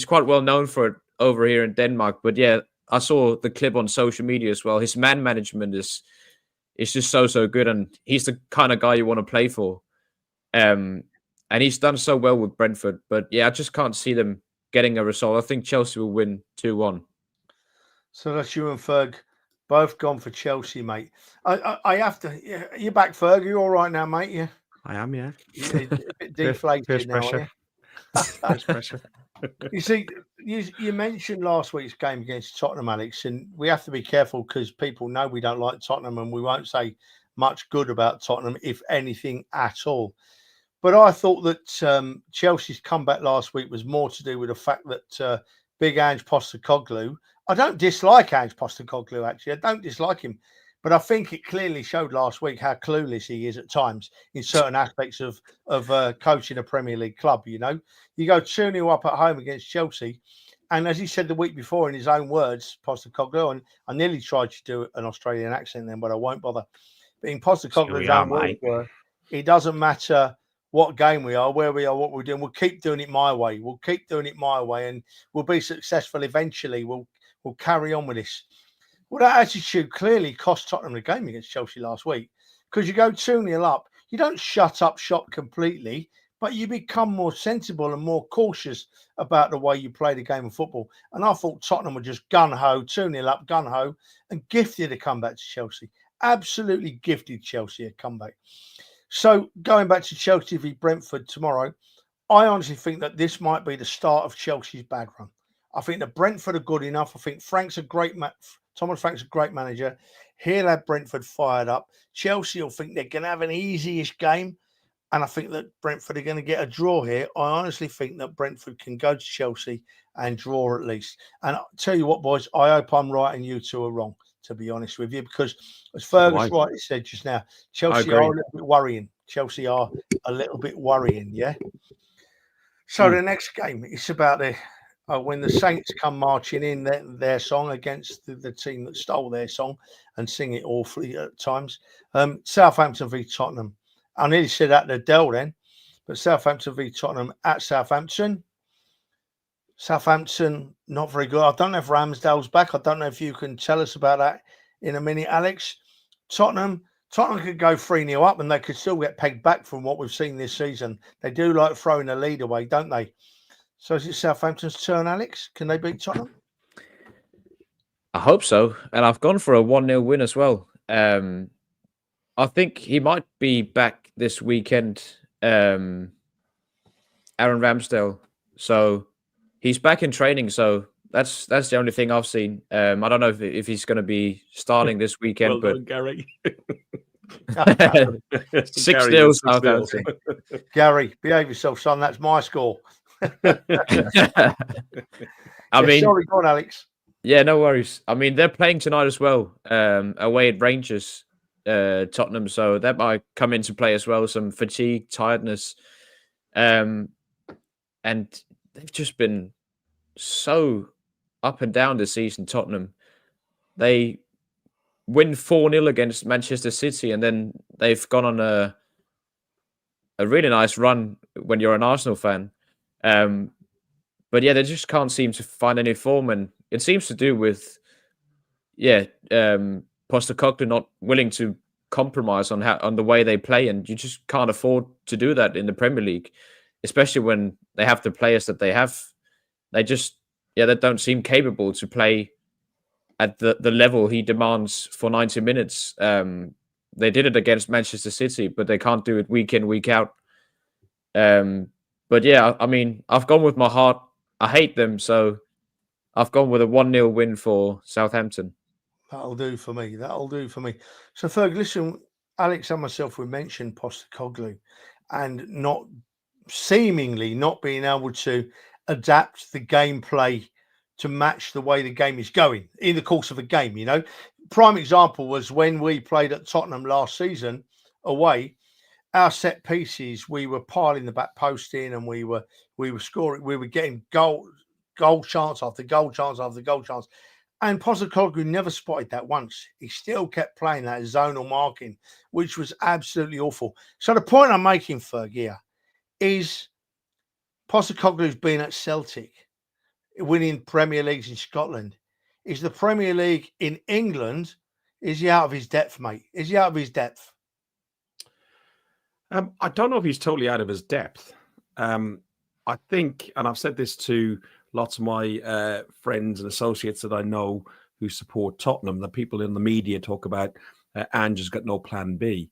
quite well known for it over here in Denmark. But yeah, I saw the clip on social media as well. His man management is just so good, and he's the kind of guy you want to play for. And he's done so well with Brentford. But yeah, I just can't see them getting a result. I think Chelsea will win 2-1. So that's you and Ferg both gone for Chelsea, mate. I have to. You're back, Ferg. You all right now, mate? Yeah. I am, yeah. A bit deflated now, aren't you? Pressure. You see, you mentioned last week's game against Tottenham, Alex, and we have to be careful because people know we don't like Tottenham, and we won't say much good about Tottenham, if anything at all. But I thought that Chelsea's comeback last week was more to do with the fact that Big Ange Postecoglou. I don't dislike Ange Postecoglou, actually. I don't dislike him. But I think it clearly showed last week how clueless he is at times in certain aspects of coaching a Premier League club, you know. You go 2-0 up at home against Chelsea. And as he said the week before in his own words, Postecoglou, and I nearly tried to do an Australian accent then, but I won't bother. But in Postecoglou's own words were, it doesn't matter what game we are, where we are, what we're doing. We'll keep doing it my way. We'll keep doing it my way, and we'll be successful eventually. We'll carry on with this. Well, that attitude clearly cost Tottenham the game against Chelsea last week, because you go 2-0 up. You don't shut up shop completely, but you become more sensible and more cautious about the way you play the game of football. And I thought Tottenham were just gun-ho, 2-0 up, gun-ho, and gifted a comeback to Chelsea. Absolutely gifted Chelsea a comeback. So going back to Chelsea v Brentford tomorrow, I honestly think that this might be the start of Chelsea's bad run. I think that Brentford are good enough. I think Thomas Frank's a great manager. He'll have Brentford fired up. Chelsea will think they're going to have an easy-ish game. And I think that Brentford are going to get a draw here. I honestly think that Brentford can go to Chelsea and draw at least. And I'll tell you what, boys, I hope I'm right and you two are wrong, to be honest with you, because as Fergus rightly said just now, Chelsea are a little bit worrying. Chelsea are a little bit worrying, yeah? So the next game, it's about when the Saints come marching in their song against the team that stole their song and sing it awfully at times. Southampton v Tottenham. I nearly said at the Dell then, but Southampton v Tottenham at Southampton. Southampton, not very good. I don't know if Ramsdale's back. I don't know if you can tell us about that in a minute, Alex. Tottenham could go 3-0 up and they could still get pegged back from what we've seen this season. They do like throwing the lead away, don't they? So is it Southampton's turn, Alex? Can they beat Tottenham? I hope so. And I've gone for a 1-0 win as well. I think he might be back this weekend, Aaron Ramsdale. So he's back in training. So that's the only thing I've seen. I don't know if he's going to be starting this weekend. Well done, Gary. 6-0 Southampton. Gary, behave yourself, son. That's my score. I mean, sorry, go on, Alex. Yeah, no worries. I mean, they're playing tonight as well, away at Rangers, Tottenham. So that might come into play as well. Some fatigue, tiredness, and they've just been so up and down this season. Tottenham, they win 4-0 against Manchester City, and then they've gone on a really nice run when you're an Arsenal fan. But yeah, they just can't seem to find any form, and it seems to do with Postecoglou not willing to compromise on the way they play, and you just can't afford to do that in the Premier League, especially when they have the players that they have. They just they don't seem capable to play at the level he demands for 90 minutes. They did it against Manchester City, but they can't do it week in, week out. But yeah, I mean, I've gone with my heart. I hate them, so I've gone with a 1-0 win for Southampton. That'll do for me. So, Ferg, listen, Alex and myself, we mentioned Postecoglou and not seemingly not being able to adapt the gameplay to match the way the game is going in the course of a game, you know. Prime example was when we played at Tottenham last season away. Our set pieces, we were piling the back post in, and we were scoring. We were getting goal chance after goal chance after goal chance, And Postecoglou never spotted that once. He still kept playing that zonal marking, which was absolutely awful. So the point I'm making, Ferg, here is Postecoglou's been at Celtic, winning Premier Leagues in Scotland. Is the Premier League in England, is he out of his depth, mate? Is he out of his depth? I don't know if he's totally out of his depth. I think, and I've said this to lots of my friends and associates that I know who support Tottenham, the people in the media talk about Ange has got no plan B.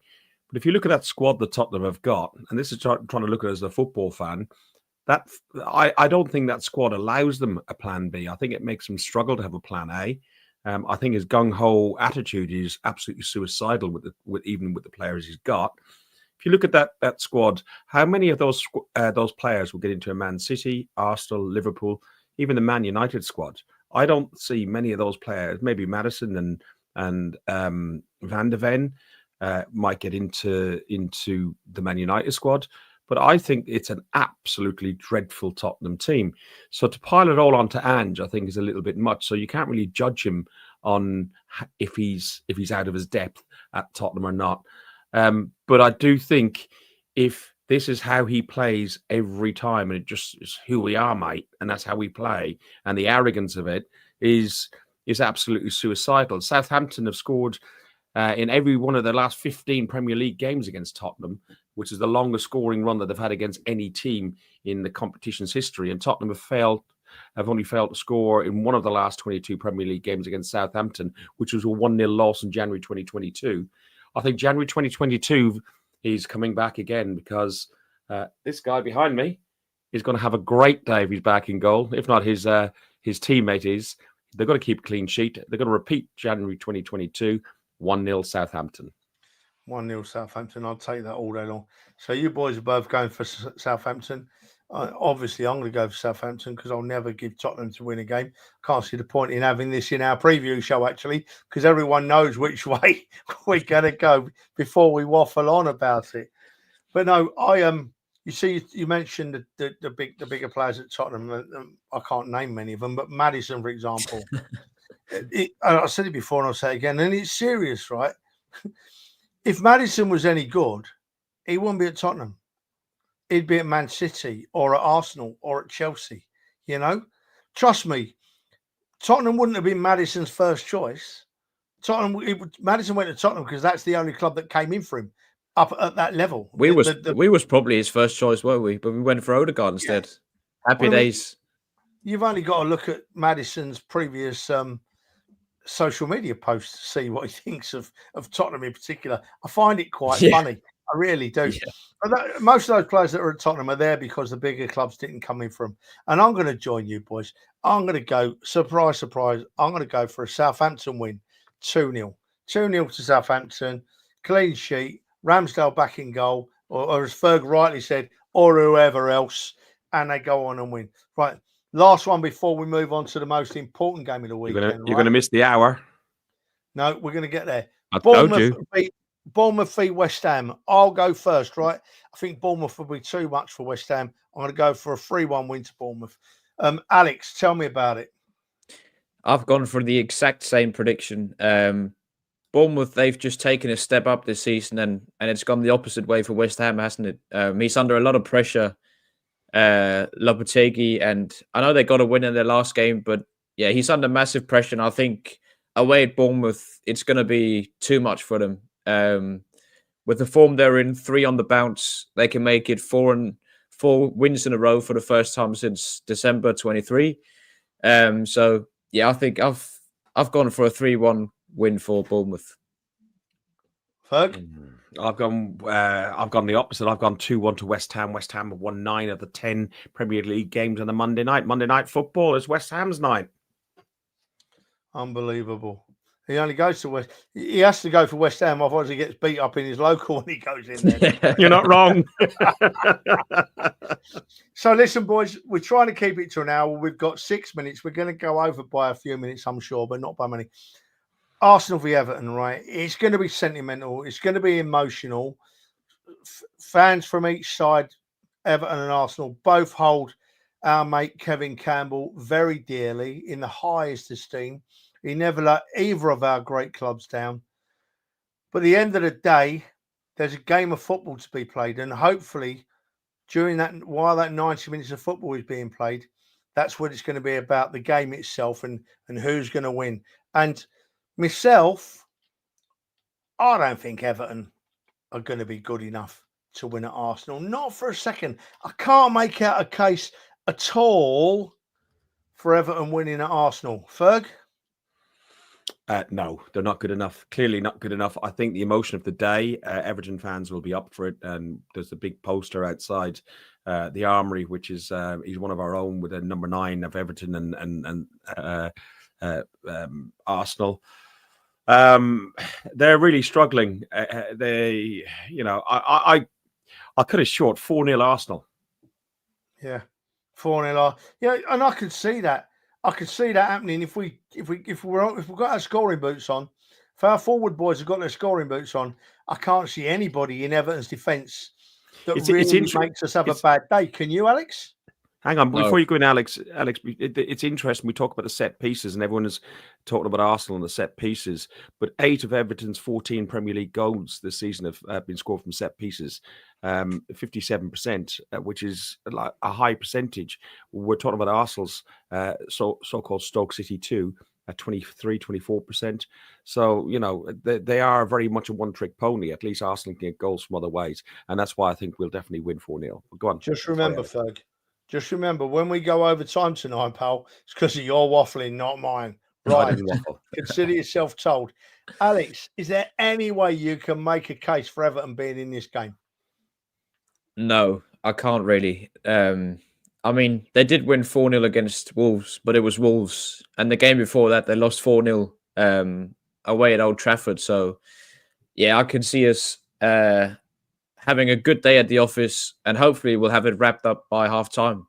But if you look at that squad that Tottenham have got, and this is trying to look at it as a football fan, that I don't think that squad allows them a plan B. I think it makes them struggle to have a plan A. I think his gung-ho attitude is absolutely suicidal even with the players he's got. If you look at that squad, how many of those players will get into a Man City, Arsenal, Liverpool, even the Man United squad? I don't see many of those players. Maybe Maddison and Van de Ven might get into the Man United squad, but I think it's an absolutely dreadful Tottenham team. So to pile it all onto Ange, I think is a little bit much. So you can't really judge him on if he's out of his depth at Tottenham or not. But I do think if this is how he plays every time, and it just is who we are, mate, and that's how we play, and the arrogance of it is absolutely suicidal. Southampton have scored in every one of the last 15 Premier League games against Tottenham, which is the longest scoring run that they've had against any team in the competition's history. And Tottenham have only failed to score in one of the last 22 Premier League games against Southampton, which was a 1-0 loss in January 2022. I think January 2022 is coming back again because this guy behind me is going to have a great day if he's back in goal. If not, his teammate is. They've got to keep a clean sheet. They're going to repeat January 2022, 1-0 Southampton. 1-0 Southampton. I'll take that all day long. So you boys are both going for Southampton. Obviously, I'm going to go for Southampton because I'll never give Tottenham to win a game. Can't see the point in having this in our preview show, actually, because everyone knows which way we're going to go before we waffle on about it. But no, you see, you mentioned the bigger players at Tottenham. I can't name many of them, but Maddison, for example. I said it before and I'll say it again, and it's serious, right? If Maddison was any good, he wouldn't be at Tottenham. He'd be at Man City or at Arsenal or at Chelsea, you know? Trust me, Tottenham wouldn't have been Maddison's first choice. Maddison went to Tottenham because that's the only club that came in for him up at that level. We was probably his first choice, weren't we? But we went for Odegaard instead. Yeah. Happy days. You've only got to look at Maddison's previous social media posts to see what he thinks of Tottenham in particular. I find it quite funny. I really do. Yeah. But most of those players that are at Tottenham are there because the bigger clubs didn't come in for them. And I'm going to join you, boys. I'm going to go, surprise, surprise, I'm going to go for a Southampton win, 2-0. 2-0 to Southampton, clean sheet, Ramsdale back in goal, or as Ferg rightly said, or whoever else, and they go on and win. Right, last one before we move on to the most important game of the weekend. You're going to miss the hour. No, we're going to get there. I told you. Bournemouth v West Ham. I'll go first, right? I think Bournemouth will be too much for West Ham. I'm going to go for a 3-1 win to Bournemouth. Alex, tell me about it. I've gone for the exact same prediction. Bournemouth, they've just taken a step up this season, and it's gone the opposite way for West Ham, hasn't it? He's under a lot of pressure, Lopetegui, and I know they got a win in their last game, but yeah, he's under massive pressure, and I think away at Bournemouth, it's going to be too much for them. With the form they're in, 3 on the bounce, they can make it 4 wins in a row for the first time since December 23. So yeah, I think I've gone for a 3-1 win for Bournemouth. Ferg? I've gone the opposite. I've gone 2-1 to West Ham. West Ham have won 9 of the 10 Premier League games on the Monday night. Monday night football is West Ham's night. Unbelievable. He only goes to West. He has to go for West Ham, otherwise he gets beat up in his local when he goes in there. You're not wrong. So listen, boys, we're trying to keep it to an hour. We've got 6 minutes. We're going to go over by a few minutes, I'm sure, but not by many. Arsenal v Everton, right? It's going to be sentimental. It's going to be emotional. Fans from each side, Everton and Arsenal, both hold our mate Kevin Campbell very dearly, in the highest esteem. He never let either of our great clubs down. But at the end of the day, there's a game of football to be played, and hopefully, while that 90 minutes of football is being played, that's what it's going to be about, the game itself and who's going to win. And myself, I don't think Everton are going to be good enough to win at Arsenal. Not for a second. I can't make out a case at all for Everton winning at Arsenal. Ferg? No, they're not good enough. Clearly not good enough. I think the emotion of the day, Everton fans will be up for it. And there's a big poster outside the Armory, which is he's one of our own, with a number 9 of Everton and Arsenal. They're really struggling. I cut it short. 4-0 Arsenal. Yeah, 4-0. Yeah, and I could see that. I could see that happening if we've got our scoring boots on. If our forward boys have got their scoring boots on, I can't see anybody in Everton's defence that makes us have a bad day. Can you, Alex? Hang on, No. before you go in, Alex, it's interesting. We talk about the set pieces, and everyone is talking about Arsenal and the set pieces. But 8 of Everton's 14 Premier League goals this season have been scored from set pieces, 57%, which is like a high percentage. We're talking about Arsenal's so-called Stoke City 2 at 24%. So, they are very much a one-trick pony. At least Arsenal can get goals from other ways. And that's why I think we'll definitely win 4-0. Go on. Just remember, Ferg. Just remember, when we go over time tonight, pal, it's because of your waffling, not mine. No, I Right. didn't waffle. Consider yourself told. Alex, is there any way you can make a case for Everton being in this game? No, I can't really. I mean, they did win 4-0 against Wolves, but it was Wolves. And the game before that, they lost 4-0 away at Old Trafford. So, yeah, I can see us having a good day at the office, and hopefully we'll have it wrapped up by half time.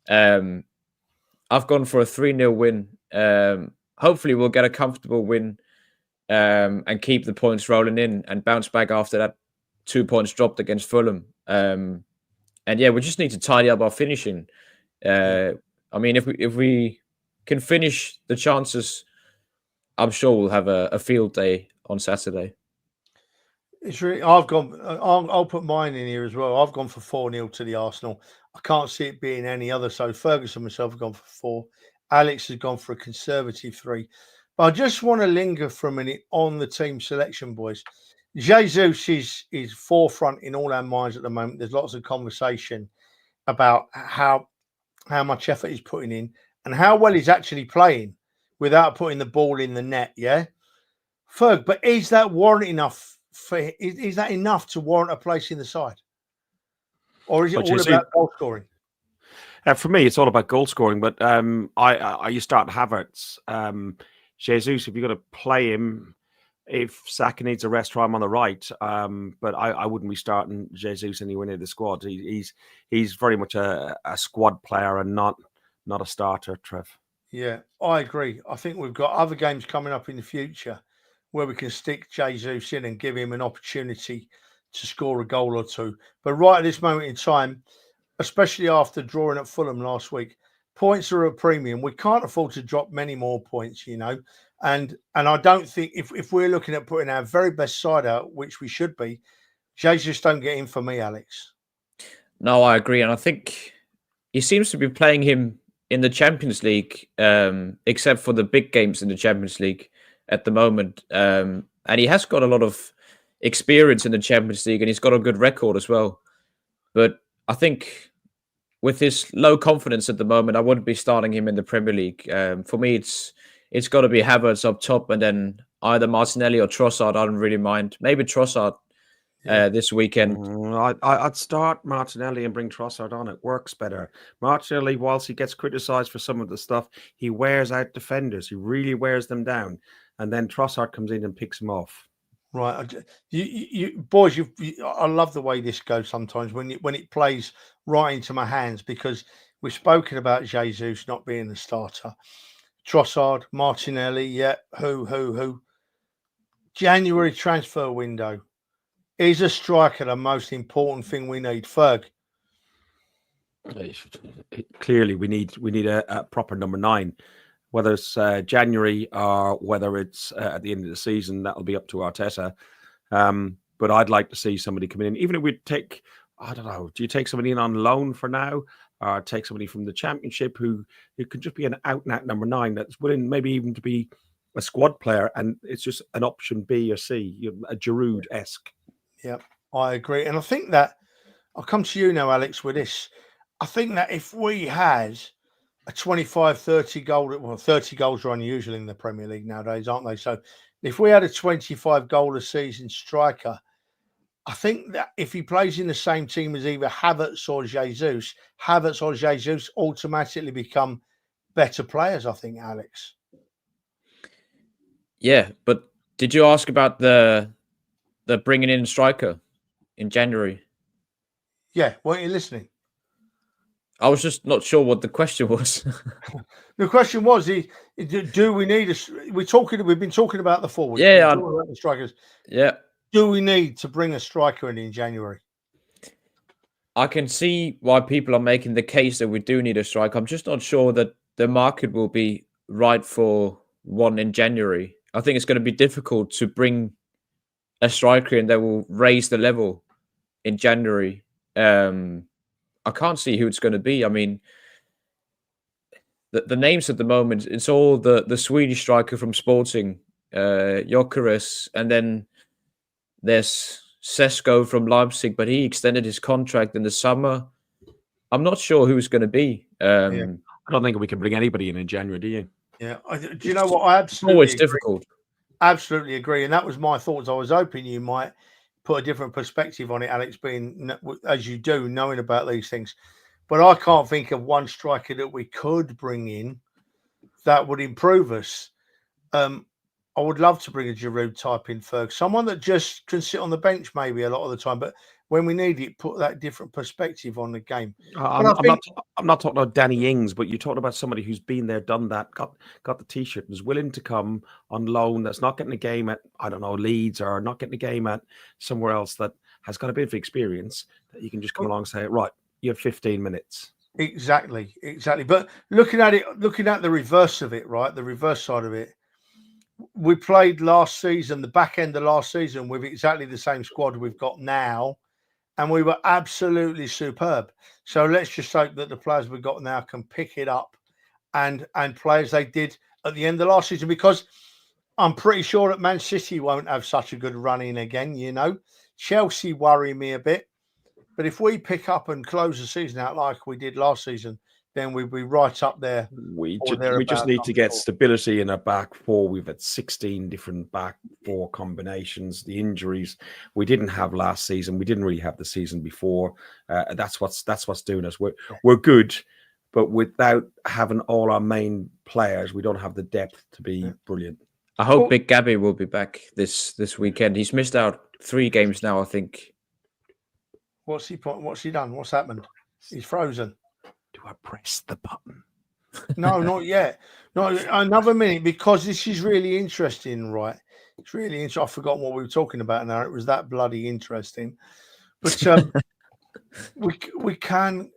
I've gone for a 3-0 win. Hopefully we'll get a comfortable win and keep the points rolling in and bounce back after that 2 points dropped against Fulham. And yeah, we just need to tidy up our finishing. I mean, if we can finish the chances, I'm sure we'll have a field day on Saturday. It's really. I'll put mine in here as well. I've gone for 4-0 to the Arsenal. I can't see it being any other. So Fergus and myself have gone for 4. Alex has gone for a conservative 3. But I just want to linger for a minute on the team selection, boys. Jesus is forefront in all our minds at the moment. There's lots of conversation about how much effort he's putting in and how well he's actually playing without putting the ball in the net. Yeah, Ferg. But is that warrant enough? Is that enough to warrant a place in the side, or is it all about goal scoring? For me, it's all about goal scoring. But you start Havertz, Jesus. If you're going to play him, if Saka needs a rest, try him on the right. But I wouldn't be starting Jesus anywhere near the squad. He's very much a squad player and not a starter. Trev. Yeah, I agree. I think we've got other games coming up in the future where we can stick Jesus in and give him an opportunity to score a goal or two. But right at this moment in time, especially after drawing at Fulham last week, points are a premium. We can't afford to drop many more points, And I don't think if we're looking at putting our very best side out, which we should be, Jesus don't get in for me, Alex. No, I agree. And I think he seems to be playing him in the Champions League, except for the big games in the Champions League at the moment. And he has got a lot of experience in the Champions League, and he's got a good record as well. But I think with his low confidence at the moment, I wouldn't be starting him in the Premier League. For me, it's got to be Havertz up top, and then either Martinelli or Trossard. I don't really mind. Maybe Trossard this weekend. I'd start Martinelli and bring Trossard on. It works better. Martinelli, whilst he gets criticised for some of the stuff, he wears out defenders. He really wears them down. And then Trossard comes in and picks him off. Right, you boys, I love the way this goes sometimes when it plays right into my hands, because we've spoken about Jesus not being the starter. Trossard, Martinelli, yeah, who? January transfer window. Is a striker the most important thing we need, Ferg? Clearly, we need a proper number 9. whether it's January or whether it's at the end of the season. That'll be up to Arteta. But I'd like to see somebody come in, even if we take, I don't know, do you take somebody in on loan for now, or take somebody from the Championship who could just be an out-and-out number 9 that's willing maybe even to be a squad player, and it's just an option B or C, a Giroud-esque. Yeah, I agree. And I think that, I'll come to you now, Alex, with this. I think that if we had a 25, 30 goal, well, 30 goals are unusual in the Premier League nowadays, aren't they? So if we had a 25 goal a season striker, I think that if he plays in the same team as either Havertz or Jesus automatically become better players, I think, Alex. Yeah, but did you ask about the bringing in a striker in January? Yeah, weren't you listening? I was just not sure what the question was. The question was, do we need we've been talking about the forwards. Yeah, about the strikers. Yeah. Do we need to bring a striker in January? I can see why people are making the case that we do need a striker. I'm just not sure that the market will be right for one in January. I think it's going to be difficult to bring a striker in that will raise the level in January. I can't see who it's going to be. I mean, the names at the moment, it's all the Swedish striker from Sporting, Gyökeres, and then there's Sesko from Leipzig, but he extended his contract in the summer. I'm not sure who it's going to be. I don't think we can bring anybody in January, do you? Yeah. Do you know what? I absolutely always agree. Difficult. Absolutely agree. And that was my thoughts. I was hoping you might put a different perspective on it, Alex, being, as you do, knowing about these things. But I can't think of one striker that we could bring in that would improve us. I would love to bring a Giroud type in, Ferg. Someone that just can sit on the bench maybe a lot of the time, but when we need it, put that different perspective on the game. I'm not talking about Danny Ings, but you're talking about somebody who's been there, done that, got the T-shirt, and is willing to come on loan, that's not getting a game at, I don't know, Leeds, or not getting a game at somewhere else, that has got a bit of experience, that you can just come along and say, right, you have 15 minutes. Exactly. But looking at the reverse of it, right, the reverse side of it, we played last season, the back end of last season, with exactly the same squad we've got now, and we were absolutely superb. So let's just hope that the players we've got now can pick it up and play as they did at the end of last season, because I'm pretty sure that Man City won't have such a good run in again. Chelsea worry me a bit, but if we pick up and close the season out like we did last season, then we'd be right up there. We just need to get stability in our back four. We've had 16 different back four combinations. The injuries we didn't have last season, we didn't really have the season before. That's what's doing us. We're good, but without having all our main players, we don't have the depth to be brilliant. I hope Big Gabby will be back this weekend. He's missed out 3 games now, I think. What's he done? What's happened? He's frozen. Do I press the button? No, not yet. No, another minute, because this is really interesting, right? It's really interesting. I've forgotten what we were talking about now. It was that bloody interesting. But we can.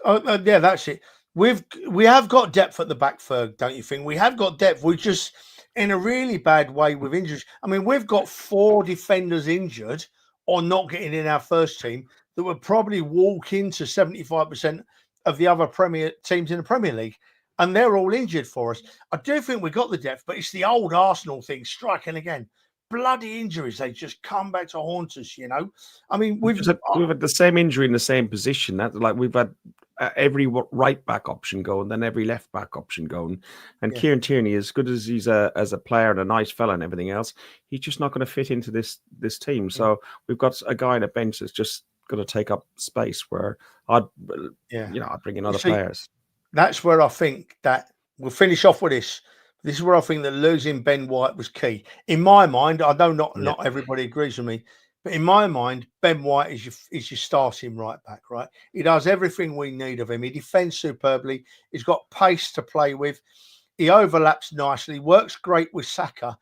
Yeah, that's it. We have got depth at the back, Ferg, don't you think? We have got depth. We're just in a really bad way with injuries. I mean, we've got 4 defenders injured or not getting in our first team that would probably walk into 75% of the other Premier teams in the Premier League, and they're all injured for us. I do think we got the depth, but it's the old Arsenal thing striking again. Bloody injuries, they just come back to haunt us. I mean, we've had the same injury in the same position. That we've had every right back option going, then every left back option going. And Kieran Tierney, as good as he's as a player and a nice fella and everything else, he's just not going to fit into this team. So we've got a guy on a bench that's just going to take up space, where I'd bring in other players. That's where I think that we'll finish off with this. This is where I think that losing Ben White was key. In my mind, I know not everybody agrees with me, but in my mind, Ben White is your starting right back, right? He does everything we need of him. He defends superbly. He's got pace to play with. He overlaps nicely, works great with Saka.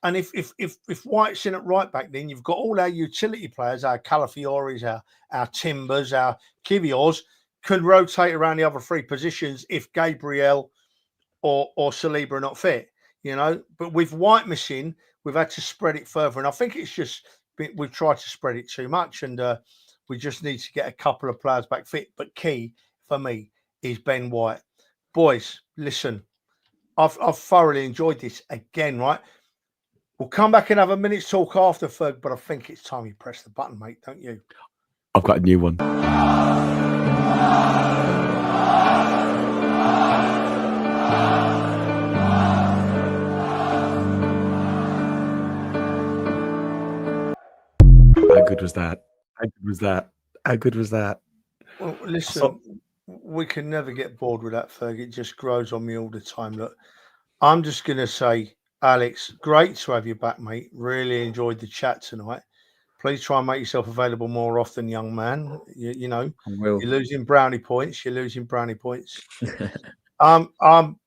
And if White's in at right back, then you've got all our utility players, our Calafioris, our Timbers, our Kiviors, can rotate around the other 3 positions if Gabriel or Saliba are not fit, But with White missing, we've had to spread it further. And I think it's just we've tried to spread it too much. And we just need to get a couple of players back fit. But key for me is Ben White. Boys, listen, I've thoroughly enjoyed this again, right? We'll come back and have a minute's talk after, Ferg, but I think it's time you press the button, mate, don't you? I've got a new one. How good was that? How good was that? How good was that? Well, listen, we can never get bored with that, Ferg. It just grows on me all the time. Look, I'm just going to say, Alex, great to have you back, mate. Really enjoyed the chat tonight. Please try and make yourself available more often, young man. You know, you're losing brownie points. I'm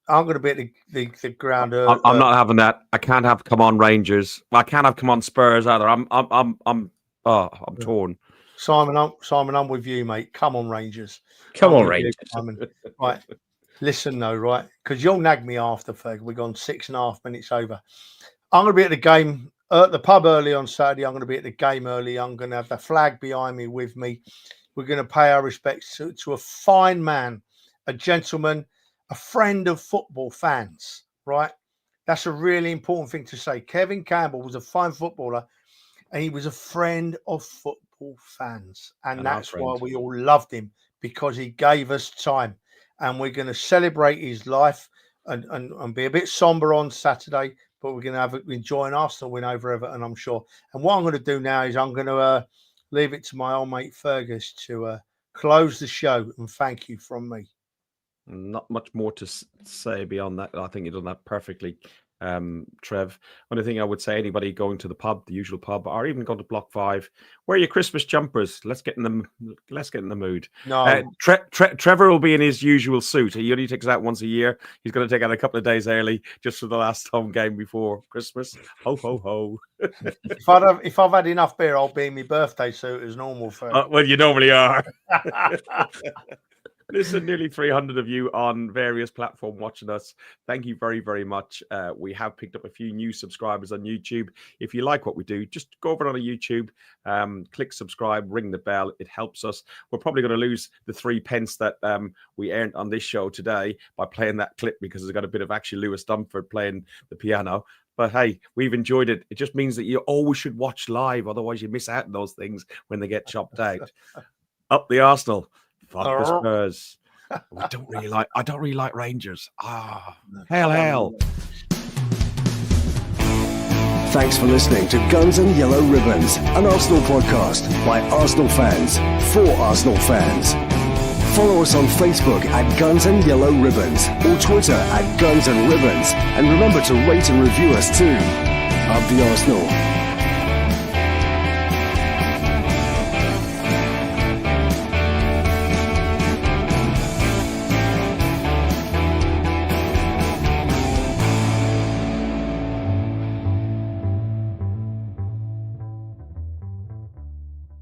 going to be at the ground. I'm not having that. I can't have come on Rangers. I can't have come on Spurs either. I'm torn. Simon, I'm with you, mate. Come on, Rangers. Come on, Rangers. Right. Listen, though, right? Because you'll nag me after, Ferg. We've gone 6.5 minutes over. I'm going to be at the game at the pub early on Saturday. I'm going to be at the game early. I'm going to have the flag behind me with me. We're going to pay our respects to a fine man, a gentleman, a friend of football fans, right? That's a really important thing to say. Kevin Campbell was a fine footballer, and he was a friend of football fans. And that's why we all loved him, because he gave us time. And we're going to celebrate his life and be a bit somber on Saturday, but we're going to enjoy an Arsenal win over Everton, I'm sure. And what I'm going to do now is I'm going to leave it to my old mate Fergus to close the show and thank you from me. Not much more to say beyond that. I think you've done that perfectly, Trev. Only thing I would say, anybody going to the pub, the usual pub, or even going to Block 5, wear your Christmas jumpers. Let's get in the mood. No, Trevor will be in his usual suit. He only takes it out once a year. He's going to take out a couple of days early just for the last home game before Christmas. Ho ho ho! If I've had enough beer, I'll be in my birthday suit as normal. Well, you normally are. Listen, nearly 300 of you on various platforms watching us. Thank you very, very much. We have picked up a few new subscribers on YouTube. If you like what we do, just go over on YouTube, click subscribe, ring the bell. It helps us. We're probably going to lose the 3 pence that we earned on this show today by playing that clip, because it's got a bit of actually Lewis Dunford playing the piano. But hey, we've enjoyed it. It just means that you always should watch live. Otherwise, you miss out on those things when they get chopped out. Up the Arsenal. Fuck the Spurs. I don't really like Rangers. Hell. Thanks for listening to Guns and Yellow Ribbons, an Arsenal podcast by Arsenal fans for Arsenal fans. Follow us on Facebook at Guns and Yellow Ribbons or Twitter at Guns and Ribbons. And remember to rate and review us too. Up the Arsenal.